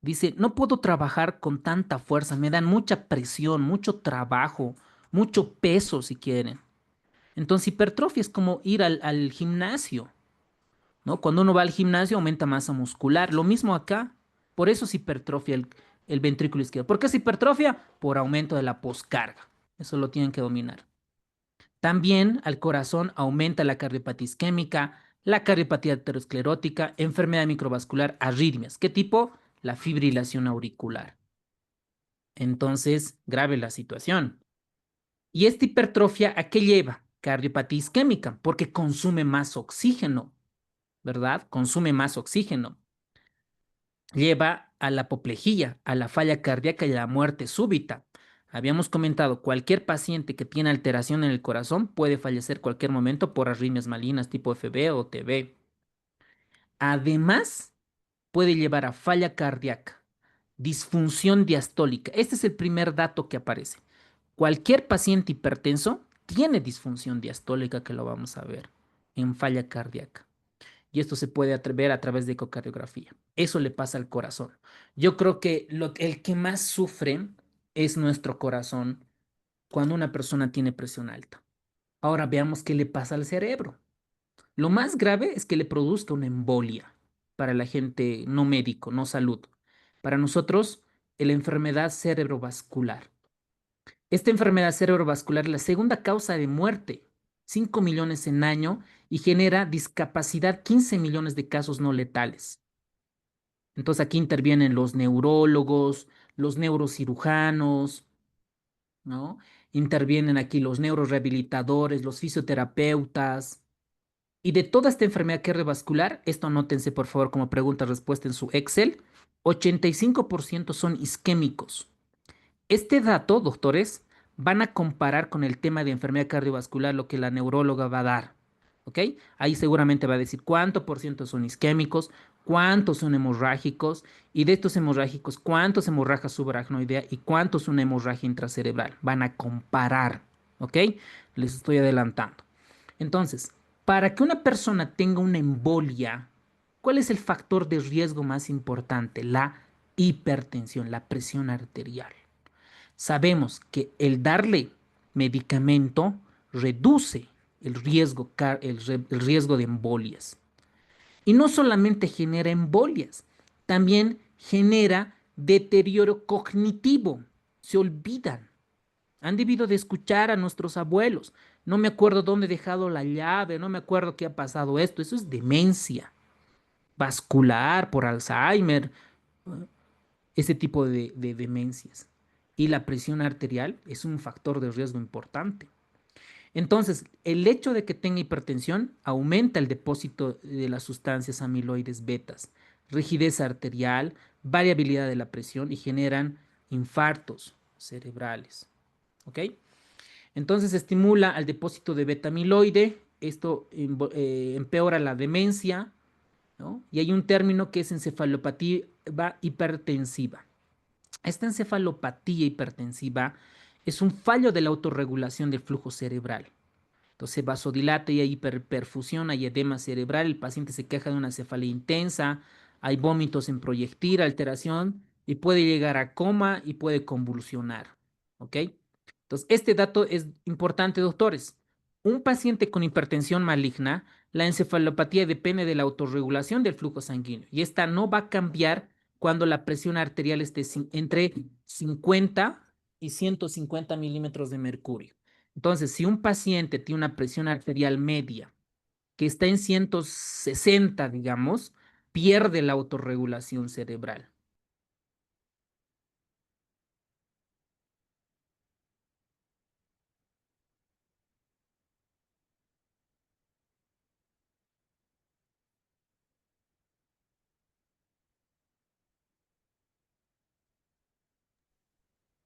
dice, no puedo trabajar con tanta fuerza, me dan mucha presión, mucho trabajo, mucho peso si quieren. Entonces, hipertrofia es como ir al gimnasio, ¿no? Cuando uno va al gimnasio aumenta masa muscular. Lo mismo acá. Por eso es hipertrofia el ventrículo izquierdo. ¿Por qué es hipertrofia? Por aumento de la poscarga. Eso lo tienen que dominar. También al corazón aumenta la cardiopatía isquémica, la cardiopatía aterosclerótica, enfermedad microvascular, arritmias. ¿Qué tipo? La fibrilación auricular. Entonces, grave la situación. ¿Y esta hipertrofia a qué lleva? Cardiopatía isquémica, porque consume más oxígeno, ¿verdad? Consume más oxígeno. Lleva a la apoplejía, a la falla cardíaca y a la muerte súbita. Habíamos comentado, cualquier paciente que tiene alteración en el corazón puede fallecer cualquier momento por arritmias malignas tipo FB o TB. Además, puede llevar a falla cardíaca, disfunción diastólica. Este es el primer dato que aparece. Cualquier paciente hipertenso tiene disfunción diastólica, que lo vamos a ver en falla cardíaca. Y esto se puede ver a través de ecocardiografía. Eso le pasa al corazón. Yo creo que el que más sufre es nuestro corazón cuando una persona tiene presión alta. Ahora veamos qué le pasa al cerebro. Lo más grave es que le produzca una embolia para la gente no médico, no salud. Para nosotros, la enfermedad cerebrovascular. Esta enfermedad cerebrovascular es la segunda causa de muerte, 5 millones en año, y genera discapacidad, 15 millones de casos no letales. Entonces aquí intervienen los neurólogos, los neurocirujanos, ¿no? Intervienen aquí los neurorehabilitadores, los fisioterapeutas. Y de toda esta enfermedad cardiovascular, esto anótense por favor como pregunta-respuesta en su Excel, 85% son isquémicos. Este dato, doctores, van a comparar con el tema de enfermedad cardiovascular lo que la neuróloga va a dar, ¿ok? Ahí seguramente va a decir cuánto por ciento son isquémicos, cuántos son hemorrágicos, y de estos hemorrágicos, cuántos hemorragia subaracnoidea y cuántos una hemorragia intracerebral. Van a comparar, ¿ok? Les estoy adelantando. Entonces, para que una persona tenga una embolia, ¿cuál es el factor de riesgo más importante? La hipertensión, la presión arterial. Sabemos que el darle medicamento reduce el riesgo de embolias. Y no solamente genera embolias, también genera deterioro cognitivo. Se olvidan. Han debido de escuchar a nuestros abuelos. No me acuerdo dónde he dejado la llave, no me acuerdo qué ha pasado esto. Eso es demencia vascular por Alzheimer, ese tipo de demencias. Y la presión arterial es un factor de riesgo importante. Entonces, el hecho de que tenga hipertensión aumenta el depósito de las sustancias amiloides betas, rigidez arterial, variabilidad de la presión y generan infartos cerebrales. ¿Ok? Entonces, estimula al depósito de beta amiloide. Esto empeora la demencia, ¿no? Y hay un término que es encefalopatía hipertensiva. Esta encefalopatía hipertensiva es un fallo de la autorregulación del flujo cerebral. Entonces vasodilata y hay hiperperfusión, hay edema cerebral, el paciente se queja de una cefalea intensa, hay vómitos en proyectil, alteración y puede llegar a coma y puede convulsionar. ¿Ok? Entonces, este dato es importante, doctores. Un paciente con hipertensión maligna, la encefalopatía depende de la autorregulación del flujo sanguíneo y esta no va a cambiar cuando la presión arterial esté entre 50 y 150 milímetros de mercurio. Entonces, si un paciente tiene una presión arterial media que está en 160, digamos, pierde la autorregulación cerebral.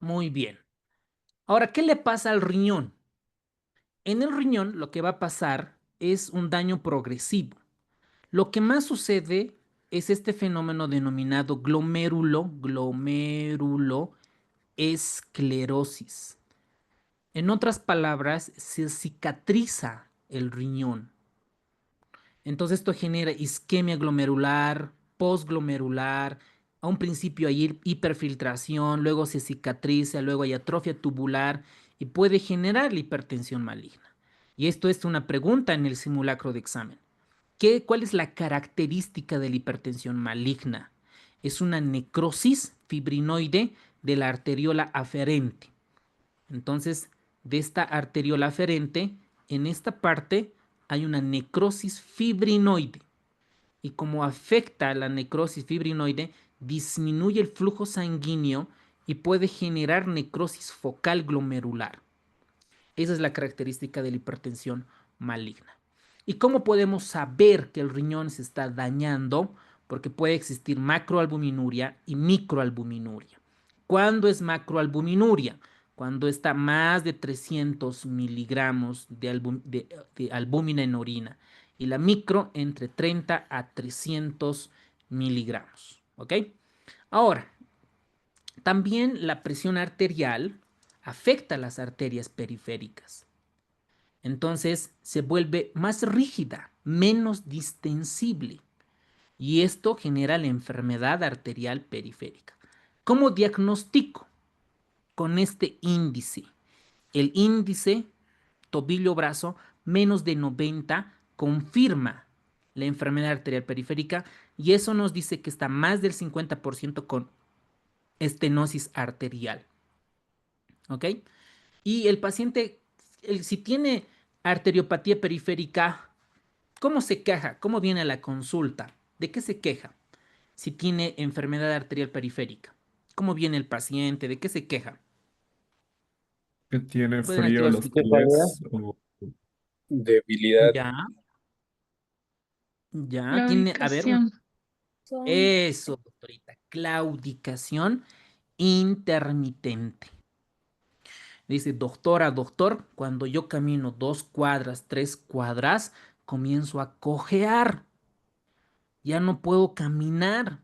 Muy bien. Ahora, ¿qué le pasa al riñón? En el riñón lo que va a pasar es un daño progresivo. Lo que más sucede es este fenómeno denominado glomeruloesclerosis. En otras palabras, se cicatriza el riñón. Entonces esto genera isquemia glomerular, posglomerular. A un principio hay hiperfiltración, luego se cicatriza, luego hay atrofia tubular y puede generar la hipertensión maligna. Y esto es una pregunta en el simulacro de examen. ¿Cuál es la característica de la hipertensión maligna? Es una necrosis fibrinoide de la arteriola aferente. Entonces, de esta arteriola aferente, en esta parte hay una necrosis fibrinoide. Y como afecta la necrosis fibrinoide, disminuye el flujo sanguíneo y puede generar necrosis focal glomerular. Esa es la característica de la hipertensión maligna. ¿Y cómo podemos saber que el riñón se está dañando? Porque puede existir macroalbuminuria y microalbuminuria. ¿Cuándo es macroalbuminuria? Cuando está más de 300 miligramos de albúmina en orina. Y la micro entre 30 a 300 miligramos. ¿Ok? Ahora, también la presión arterial afecta a las arterias periféricas. Entonces se vuelve más rígida, menos distensible. Y esto genera la enfermedad arterial periférica. ¿Cómo diagnostico? Con este índice. El índice tobillo-brazo menos de 90 confirma la enfermedad arterial periférica y eso nos dice que está más del 50% con estenosis arterial. ¿Ok? Y el paciente, si tiene arteriopatía periférica, ¿cómo se queja? ¿Cómo viene a la consulta? ¿De qué se queja? Si tiene enfermedad arterial periférica. ¿Cómo viene el paciente? ¿De qué se queja? Que tiene Pueden frío activar los su... pies o debilidad. Ya, ya, tiene, a ver, Claudicación. eso, doctorita, claudicación intermitente. Dice, doctora, doctor, cuando yo camino 2 cuadras, 3 cuadras, comienzo a cojear. Ya no puedo caminar.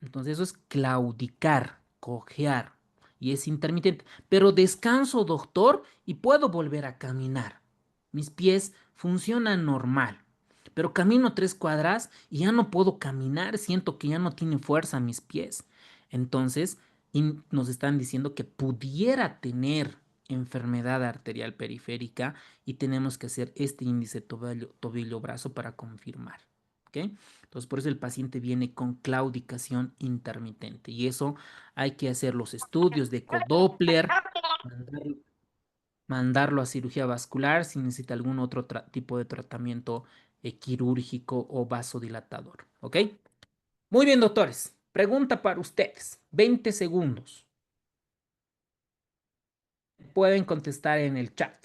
Entonces eso es claudicar, cojear. Y es intermitente. Pero descanso, doctor, y puedo volver a caminar. Mis pies funcionan normal. Pero camino 3 cuadras y ya no puedo caminar. Siento que ya no tiene fuerza mis pies. Entonces, nos están diciendo que pudiera tener enfermedad arterial periférica y tenemos que hacer este índice tobillo-brazo para confirmar. ¿Ok? Entonces, por eso el paciente viene con claudicación intermitente. Y eso hay que hacer los estudios de ecodoppler, mandarlo a cirugía vascular si necesita algún otro tipo de tratamiento quirúrgico o vasodilatador. ¿Ok? Muy bien, doctores. Pregunta para ustedes. 20 segundos. Pueden contestar en el chat.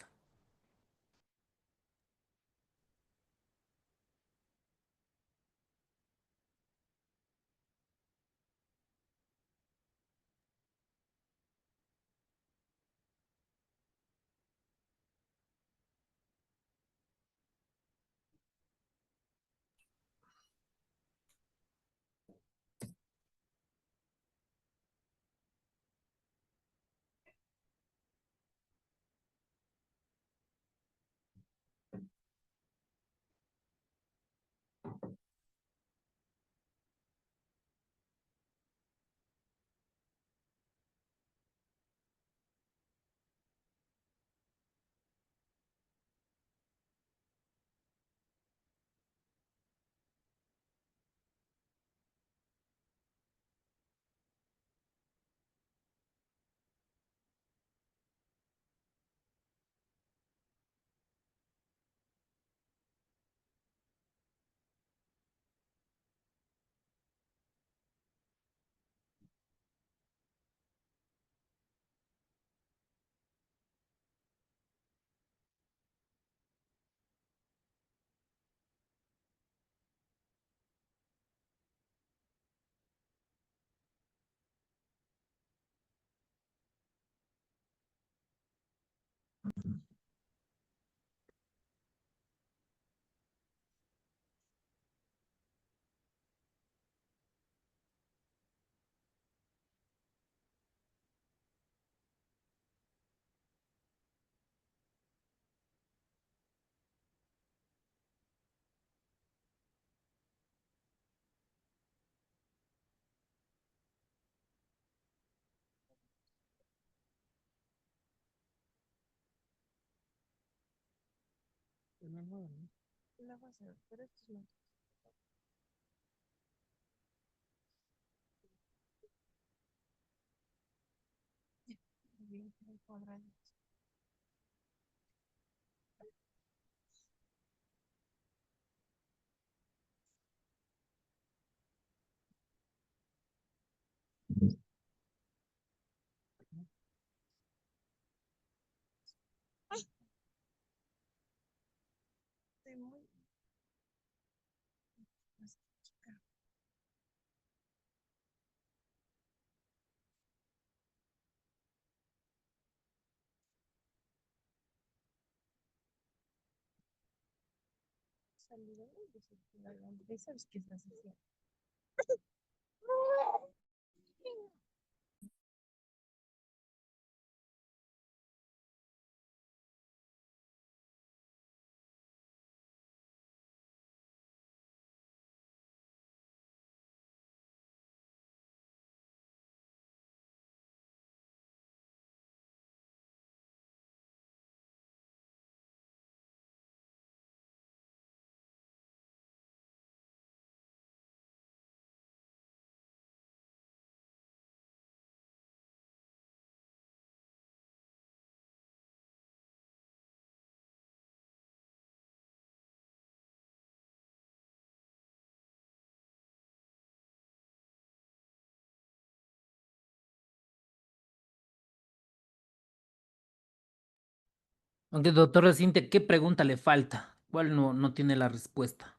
Aunque, doctor Reciente, ¿qué pregunta le falta? ¿Cuál no tiene la respuesta?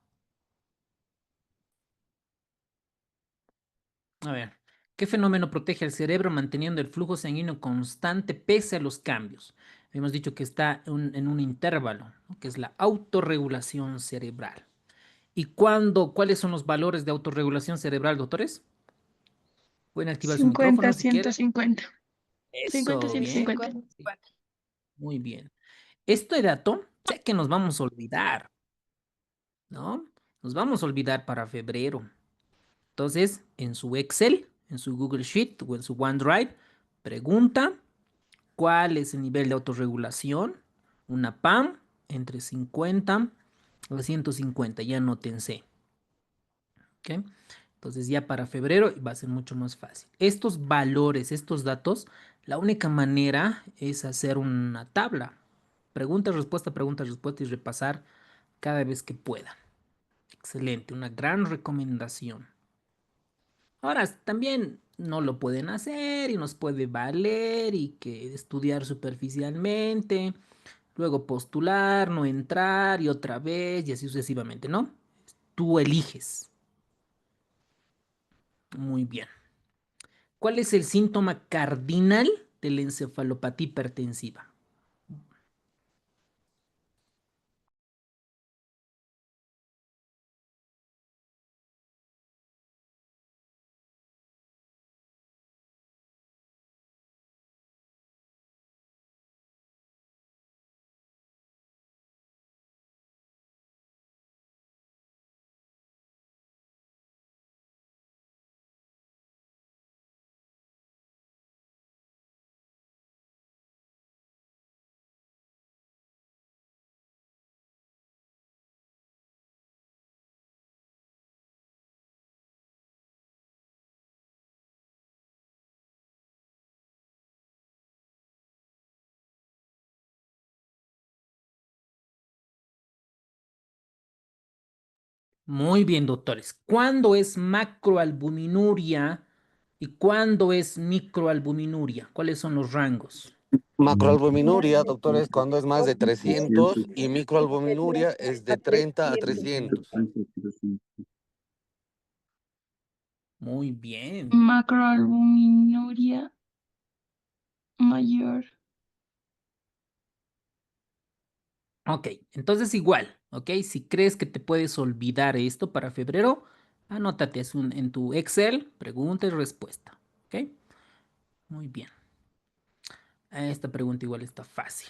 A ver, ¿qué fenómeno protege al cerebro manteniendo el flujo sanguíneo constante pese a los cambios? Hemos dicho que está en un intervalo, ¿no? Que es la autorregulación cerebral. ¿Y cuáles son los valores de autorregulación cerebral, doctores? Pueden activar su 50, micrófono si quieren. 150. 50, Eso, bien. 150. Muy bien. Este dato, sé que nos vamos a olvidar, ¿no? Nos vamos a olvidar para febrero. Entonces, en su Excel, en su Google Sheet o en su OneDrive, pregunta cuál es el nivel de autorregulación. Una PAM entre 50 a 150, ya nótense. ¿Ok? Entonces ya para febrero va a ser mucho más fácil. Estos valores, estos datos, la única manera es hacer una tabla. Pregunta, respuesta y repasar cada vez que puedan. Excelente, una gran recomendación. Ahora, también no lo pueden hacer y nos puede valer y que estudiar superficialmente, luego postular, no entrar y otra vez y así sucesivamente, ¿no? Tú eliges. Muy bien. ¿Cuál es el síntoma cardinal de la encefalopatía hipertensiva? Muy bien, doctores. ¿Cuándo es macroalbuminuria y cuándo es microalbuminuria? ¿Cuáles son los rangos? Macroalbuminuria, doctor, es cuando es más de 300 y microalbuminuria es de 30 a 300. Muy bien. Macroalbuminuria mayor. Ok, entonces igual, ok, si crees que te puedes olvidar esto para febrero, anótate en tu Excel, pregunta y respuesta, ok. Muy bien. Esta pregunta igual está fácil.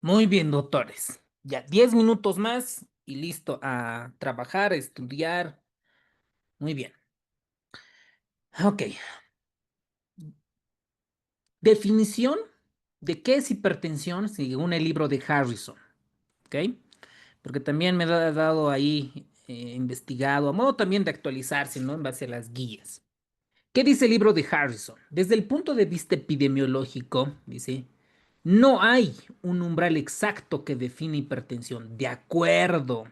Muy bien, doctores. Ya 10 minutos más y listo a trabajar, a estudiar. Muy bien. Ok. Definición de qué es hipertensión según el libro de Harrison. ¿Ok? Porque también me ha dado ahí investigado, a modo también de actualizarse, ¿no? En base a las guías. ¿Qué dice el libro de Harrison? Desde el punto de vista epidemiológico, dice, no hay un umbral exacto que define hipertensión. De acuerdo.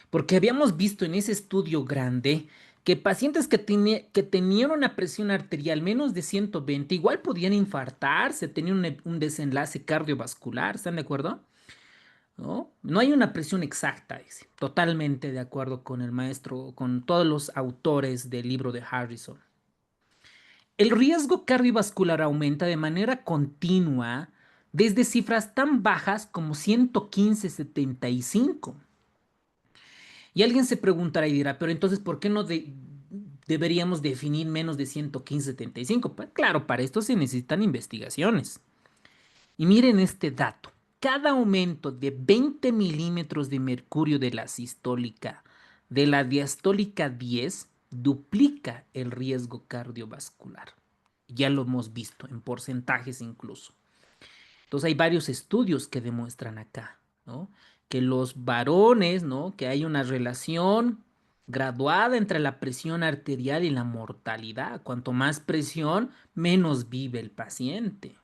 Porque habíamos visto en ese estudio grande que pacientes que tenían una presión arterial menos de 120 igual podían infartarse, tenían un desenlace cardiovascular, ¿están de acuerdo? ¿No? No hay una presión exacta, dice. Totalmente de acuerdo con el maestro, con todos los autores del libro de Harrison. El riesgo cardiovascular aumenta de manera continua desde cifras tan bajas como 115/75. Y alguien se preguntará y dirá, pero entonces, ¿por qué no deberíamos definir menos de 115/75? Pues claro, para esto se necesitan investigaciones. Y miren este dato. Cada aumento de 20 milímetros de mercurio de la sistólica de la diastólica 10 duplica el riesgo cardiovascular. Ya lo hemos visto en porcentajes incluso. Entonces hay varios estudios que demuestran acá, ¿no? Que los varones, ¿no? Que hay una relación graduada entre la presión arterial y la mortalidad. Cuanto más presión, menos vive el paciente.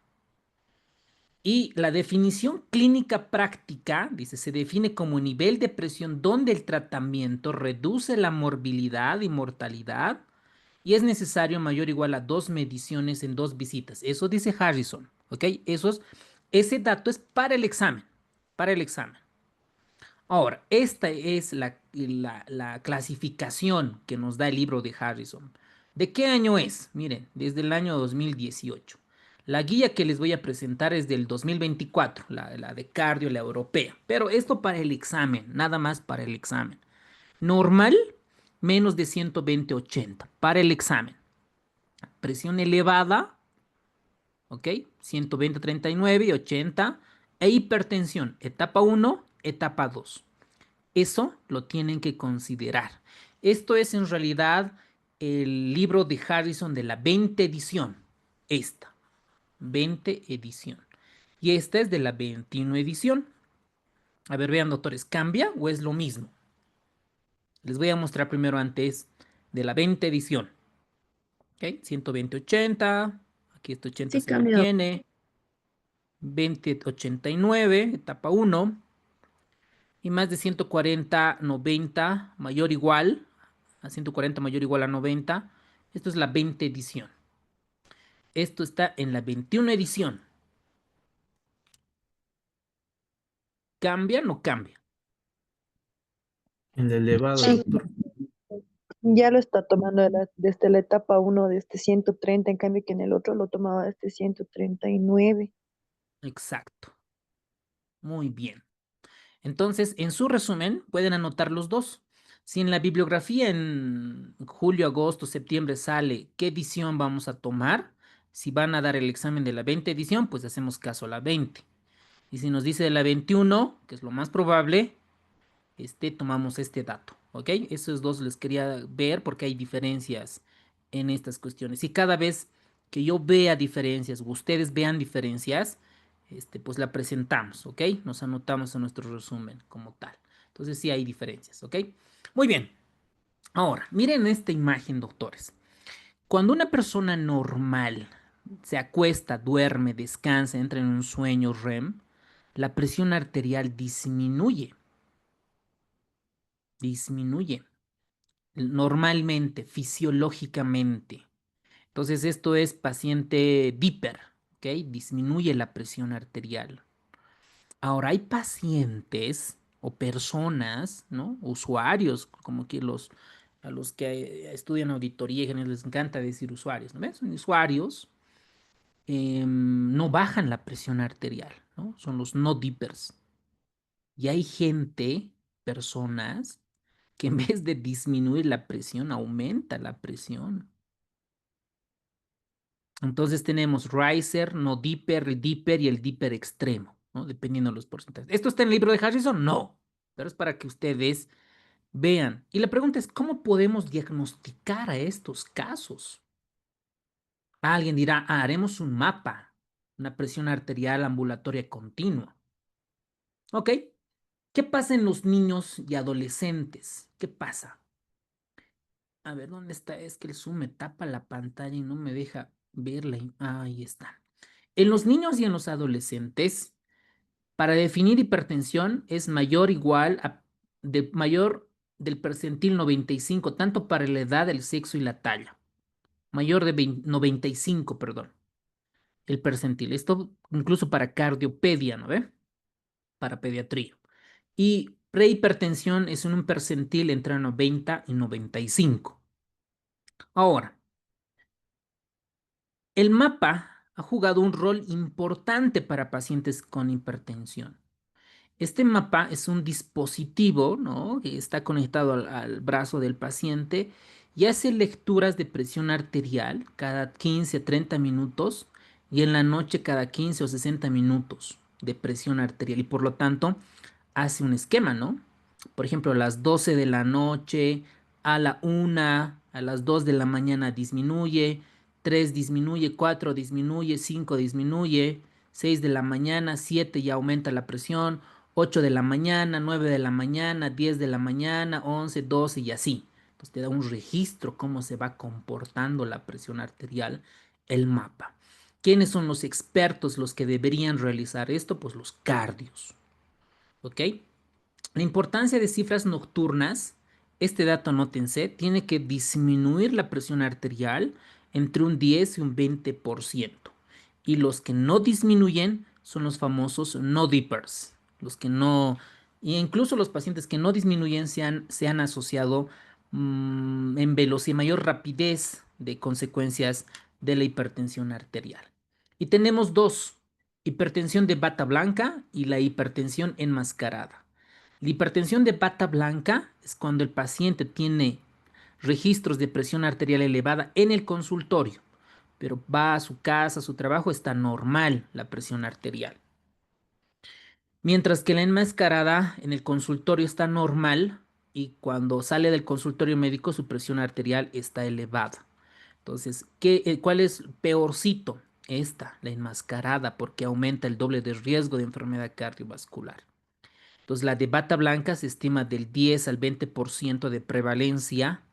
Y la definición clínica práctica, dice, se define como nivel de presión donde el tratamiento reduce la morbilidad y mortalidad y es necesario mayor o igual a 2 mediciones en 2 visitas. Eso dice Harrison, ¿ok? Ese dato es para el examen, para el examen. Ahora, esta es la clasificación que nos da el libro de Harrison. ¿De qué año es? Miren, desde el año 2018. La guía que les voy a presentar es del 2024, la de cardio, la europea. Pero esto para el examen, nada más para el examen. Normal, menos de 120/80 para el examen. Presión elevada, ¿ok? 120/39 y 80. E hipertensión, etapa 1, etapa 2. Eso lo tienen que considerar. Esto es en realidad el libro de Harrison de la 20 edición. Esta, 20 edición. Y esta es de la 21 edición. A ver, vean, doctores, ¿cambia o es lo mismo? Les voy a mostrar primero antes de la 20 edición. ¿Ok? 120/80. Aquí este 80 Sí, se cambió. mantiene. 20/89, etapa 1. Y más de 140/90 mayor o igual a 140 mayor o igual a 90. Esto es la 20 edición. Esto está en la 21 edición. ¿Cambia o no cambia? El elevado, Sí. doctor. Ya lo está tomando desde la etapa 1 de este 130, en cambio que en el otro lo tomaba desde 139. Exacto. Muy bien. Entonces, en su resumen, pueden anotar los dos. Si en la bibliografía en julio, agosto, septiembre sale qué edición vamos a tomar, si van a dar el examen de la 20 edición, pues hacemos caso a la 20. Y si nos dice de la 21, que es lo más probable, tomamos este dato, ¿ok? Esos dos les quería ver porque hay diferencias en estas cuestiones. Y cada vez que yo vea diferencias o ustedes vean diferencias, pues la presentamos, ¿ok? Nos anotamos en nuestro resumen como tal. Entonces sí hay diferencias, ¿ok? Muy bien. Ahora, miren esta imagen, doctores. Cuando una persona normal se acuesta, duerme, descansa, entra en un sueño REM, la presión arterial disminuye. Disminuye normalmente, fisiológicamente. Entonces esto es paciente Viper, ¿ok? Disminuye la presión arterial. Ahora hay pacientes o personas, ¿no? Usuarios, como que a los que estudian auditoría y les encanta decir usuarios, ¿no ves? Son usuarios, no bajan la presión arterial, ¿no? Son los no dippers. Y hay gente, personas, que en vez de disminuir la presión, aumenta la presión. Entonces tenemos riser, no dipper, el dipper y el dipper extremo, ¿no? Dependiendo de los porcentajes. ¿Esto está en el libro de Harrison? No, pero es para que ustedes vean. Y la pregunta es, ¿cómo podemos diagnosticar a estos casos? Alguien dirá, haremos un mapa, una presión arterial ambulatoria continua. ¿Ok? ¿Qué pasa en los niños y adolescentes? ¿Qué pasa? A ver, ¿dónde está? Es que el Zoom me tapa la pantalla y no me deja verla. Ahí está. En los niños y en los adolescentes, para definir hipertensión es mayor o igual a mayor del percentil 95, tanto para la edad, el sexo y la talla. Mayor de 95, perdón, el percentil. Esto incluso para cardiopedia, ¿no ve? Para pediatría. Y prehipertensión es en un percentil entre 90 y 95. Ahora, el mapa ha jugado un rol importante para pacientes con hipertensión. Este mapa es un dispositivo, ¿no?, que está conectado al brazo del paciente y hace lecturas de presión arterial cada 15 a 30 minutos y en la noche cada 15 o 60 minutos de presión arterial y por lo tanto hace un esquema, ¿no? Por ejemplo, a las 12 de la noche, a la 1, a las 2 de la mañana disminuye, 3 disminuye, 4 disminuye, 5 disminuye, 6 de la mañana, 7 ya aumenta la presión, 8 de la mañana, 9 de la mañana, 10 de la mañana, 11, 12 y así. Entonces te da un registro cómo se va comportando la presión arterial, el mapa. ¿Quiénes son los expertos los que deberían realizar esto? Pues los cardios. ¿Ok? La importancia de cifras nocturnas, este dato anótense, tiene que disminuir la presión arterial entre un 10 y un 20%. Y los que no disminuyen son los famosos no dippers. Los que no, e incluso los pacientes que no disminuyen se han asociado en velocidad, mayor rapidez de consecuencias de la hipertensión arterial. Y tenemos dos, hipertensión de bata blanca y la hipertensión enmascarada. La hipertensión de bata blanca es cuando el paciente tiene registros de presión arterial elevada en el consultorio, pero va a su casa, a su trabajo, está normal la presión arterial. Mientras que la enmascarada en el consultorio está normal y cuando sale del consultorio médico su presión arterial está elevada. Entonces, ¿cuál es peorcito? Esta, la enmascarada, porque aumenta el doble de riesgo de enfermedad cardiovascular. Entonces, la de bata blanca se estima del 10 al 20% de prevalencia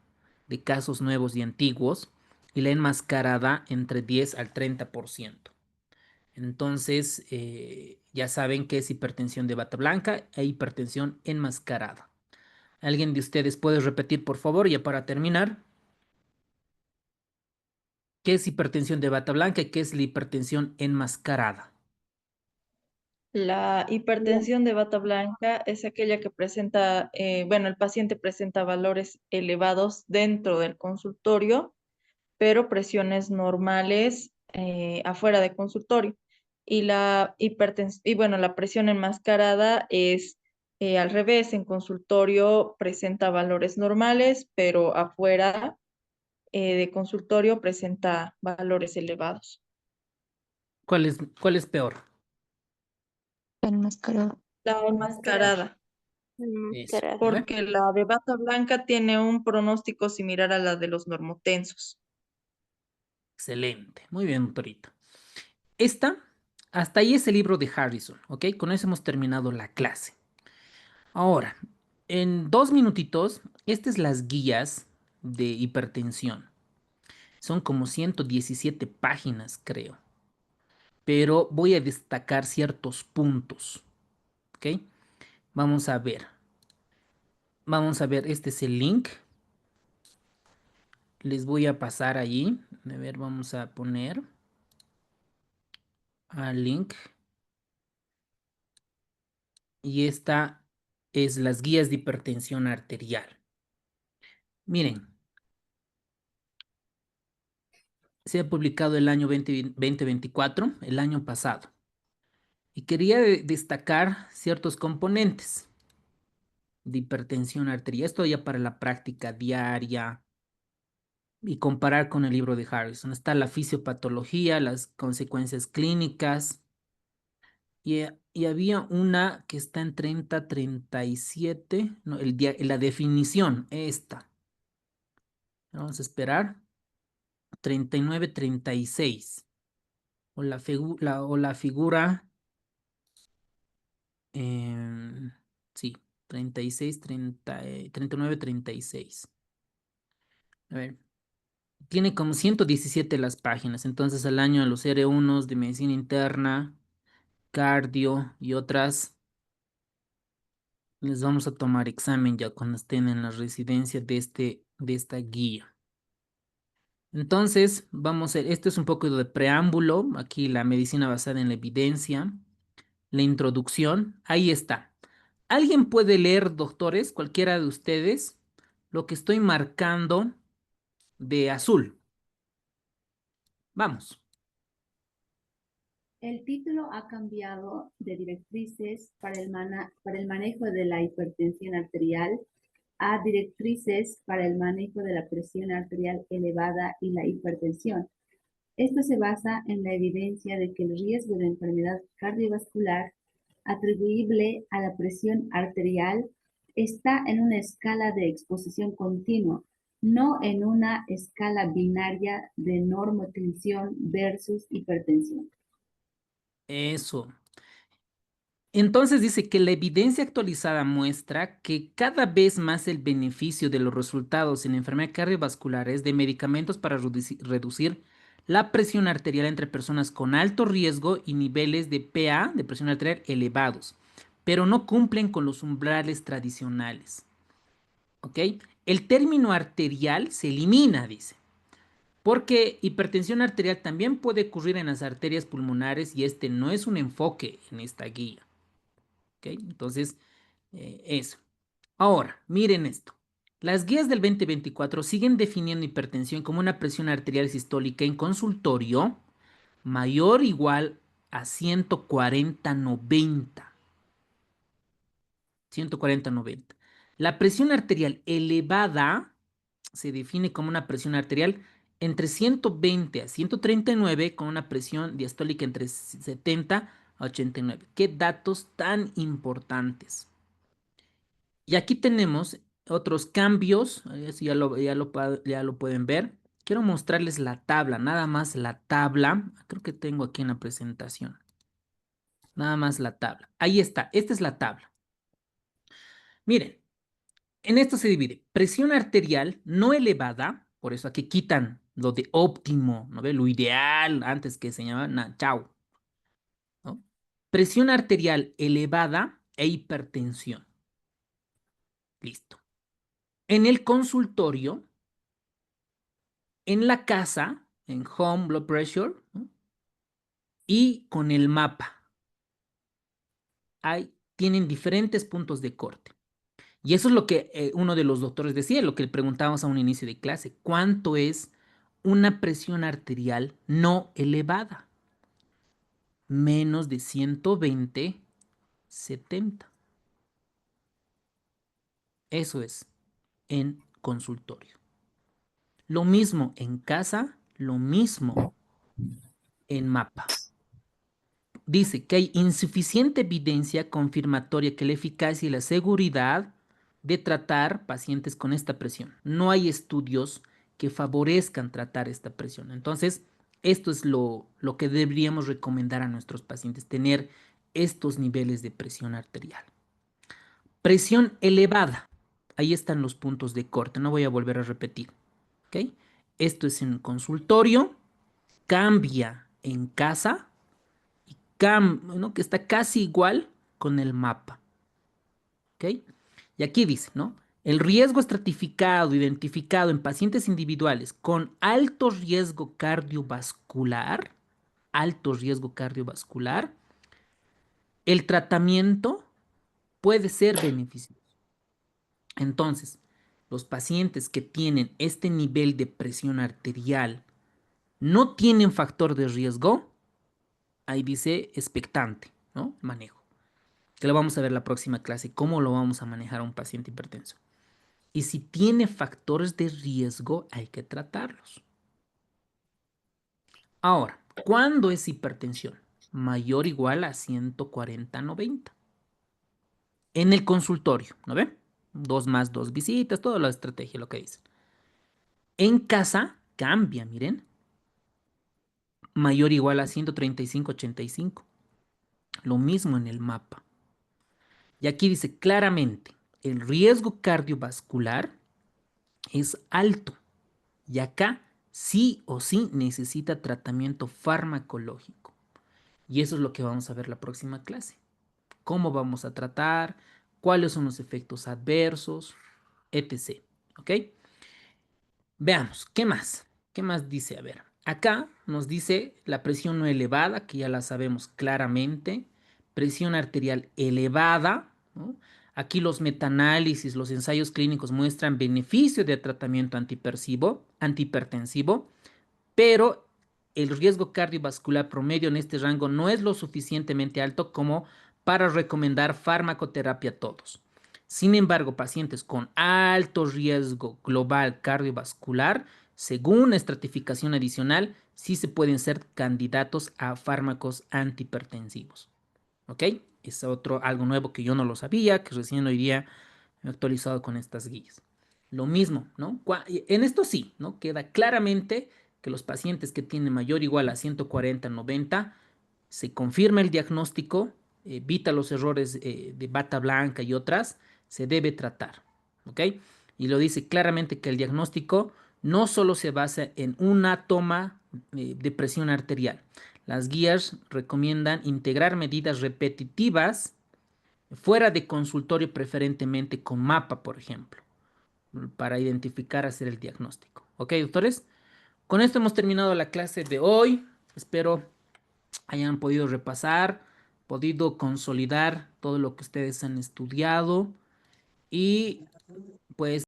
de casos nuevos y antiguos y la enmascarada entre 10 al 30%. Entonces, ya saben qué es hipertensión de bata blanca e hipertensión enmascarada. ¿Alguien de ustedes puede repetir, por favor, ya para terminar? ¿Qué es hipertensión de bata blanca y qué es la hipertensión enmascarada? La hipertensión de bata blanca es aquella que presenta, bueno, el paciente presenta valores elevados dentro del consultorio, pero presiones normales afuera de consultorio. Y bueno, la presión enmascarada es al revés, en consultorio presenta valores normales, pero afuera de consultorio presenta valores elevados. ¿Cuál es peor? Enmascarado. La enmascarada. Eso, ¿eh? Porque la de bata blanca tiene un pronóstico similar a la de los normotensos. Excelente. Muy bien, doctorita. Hasta ahí es el libro de Harrison, ¿ok? Con eso hemos terminado la clase. Ahora, en 2 minutitos, estas las guías de hipertensión. Son como 117 páginas, creo. Pero voy a destacar ciertos puntos, ¿ok? Vamos a ver. Vamos a ver, este es el link. Les voy a pasar allí. A ver, vamos a poner al link. Y esta es las guías de hipertensión arterial. Miren, se ha publicado el año 2024, el año pasado. Y quería destacar ciertos componentes de hipertensión arterial. Esto ya para la práctica diaria y comparar con el libro de Harrison. Está la fisiopatología, las consecuencias clínicas y y había una que está en 30, 37. No, la definición, esta. Vamos a esperar. 39, 36. O la figura. Sí, 36, 39, 36. A ver. Tiene como 117 las páginas. Entonces, al año a los R1 de medicina interna, cardio y otras, les vamos a tomar examen ya cuando estén en la residencia de esta guía. Entonces, vamos a ver, esto es un poco de preámbulo, aquí la medicina basada en la evidencia, la introducción, ahí está. ¿Alguien puede leer, doctores, cualquiera de ustedes, lo que estoy marcando de azul? Vamos. El título ha cambiado de directrices para el manejo de la hipertensión arterial a directrices para el manejo de la presión arterial elevada y la hipertensión. Esto se basa en la evidencia de que el riesgo de enfermedad cardiovascular atribuible a la presión arterial está en una escala de exposición continua, no en una escala binaria de normotensión versus hipertensión. Eso. Entonces dice que la evidencia actualizada muestra que cada vez más el beneficio de los resultados en enfermedades cardiovasculares de medicamentos para reducir la presión arterial entre personas con alto riesgo y niveles de PA, de presión arterial, elevados, pero no cumplen con los umbrales tradicionales. ¿Ok? El término arterial se elimina, dice, porque hipertensión arterial también puede ocurrir en las arterias pulmonares y este no es un enfoque en esta guía. ¿Ok? Entonces, eso. Ahora, miren esto. Las guías del 2024 siguen definiendo hipertensión como una presión arterial sistólica en consultorio mayor o igual a 140/90. 140/90. La presión arterial elevada se define como una presión arterial entre 120 a 139 con una presión diastólica entre 70 a 89. ¿Qué datos tan importantes? Y aquí tenemos otros cambios, eso ya lo pueden ver. Quiero mostrarles la tabla, nada más la tabla. Creo que tengo aquí en la presentación. Nada más la tabla. Ahí está, esta es la tabla. Miren, en esto se divide presión arterial no elevada, por eso aquí quitan lo de óptimo, ¿no ve? Lo ideal, antes que se llamaba, chao. ¿No? Presión arterial elevada e hipertensión. Listo. En el consultorio, en la casa, en home blood pressure, ¿no? Y con el mapa. Tienen diferentes puntos de corte. Y eso es lo que uno de los doctores decía, lo que le preguntábamos a un inicio de clase. ¿Cuánto es una presión arterial no elevada? Menos de 120/70. Eso es en consultorio. Lo mismo en casa, lo mismo en mapa. Dice que hay insuficiente evidencia confirmatoria que la eficacia y la seguridad de tratar pacientes con esta presión. No hay estudios que favorezcan tratar esta presión. Entonces, esto es lo que deberíamos recomendar a nuestros pacientes, tener estos niveles de presión arterial. Presión elevada. Ahí están los puntos de corte. No voy a volver a repetir. ¿Ok? Esto es en consultorio. Cambia en casa. ¿No? Que está casi igual con el mapa. ¿Ok? Y aquí dice, ¿no? El riesgo estratificado identificado en pacientes individuales con alto riesgo cardiovascular, el tratamiento puede ser beneficioso. Entonces, los pacientes que tienen este nivel de presión arterial no tienen factor de riesgo, ahí dice expectante, ¿no? Manejo. Que lo vamos a ver la próxima clase, cómo lo vamos a manejar a un paciente hipertenso. Y si tiene factores de riesgo, hay que tratarlos. Ahora, ¿cuándo es hipertensión? mayor o igual a 140/90. En el consultorio, ¿no ven? 2 más 2 visitas, toda la estrategia, lo que dicen. En casa cambia, miren. Mayor o igual a 135/85. Lo mismo en el mapa. Y aquí dice claramente, el riesgo cardiovascular es alto. Y acá sí o sí necesita tratamiento farmacológico. Y eso es lo que vamos a ver la próxima clase. Cómo vamos a tratar, cuáles son los efectos adversos, etc. ¿Ok? Veamos, ¿qué más? ¿Qué más dice? A ver, acá nos dice la presión no elevada, que ya la sabemos claramente. Presión arterial elevada, ¿no? Aquí los metaanálisis, los ensayos clínicos muestran beneficio de tratamiento antihipertensivo, pero el riesgo cardiovascular promedio en este rango no es lo suficientemente alto como para recomendar farmacoterapia a todos. Sin embargo, pacientes con alto riesgo global cardiovascular, según estratificación adicional, sí se pueden ser candidatos a fármacos antihipertensivos. ¿Ok? Es algo nuevo que yo no lo sabía, que recién hoy día me he actualizado con estas guías. Lo mismo, ¿no? En esto sí, ¿no? Queda claramente que los pacientes que tienen mayor o igual a 140/90, se confirma el diagnóstico, evita los errores de bata blanca y otras, se debe tratar, ¿ok? Y lo dice claramente que el diagnóstico no solo se basa en una toma de presión arterial. Las guías recomiendan integrar medidas repetitivas fuera de consultorio, preferentemente con mapa, por ejemplo, para identificar, hacer el diagnóstico. ¿Ok, doctores? Con esto hemos terminado la clase de hoy. Espero hayan podido repasar, podido consolidar todo lo que ustedes han estudiado y pues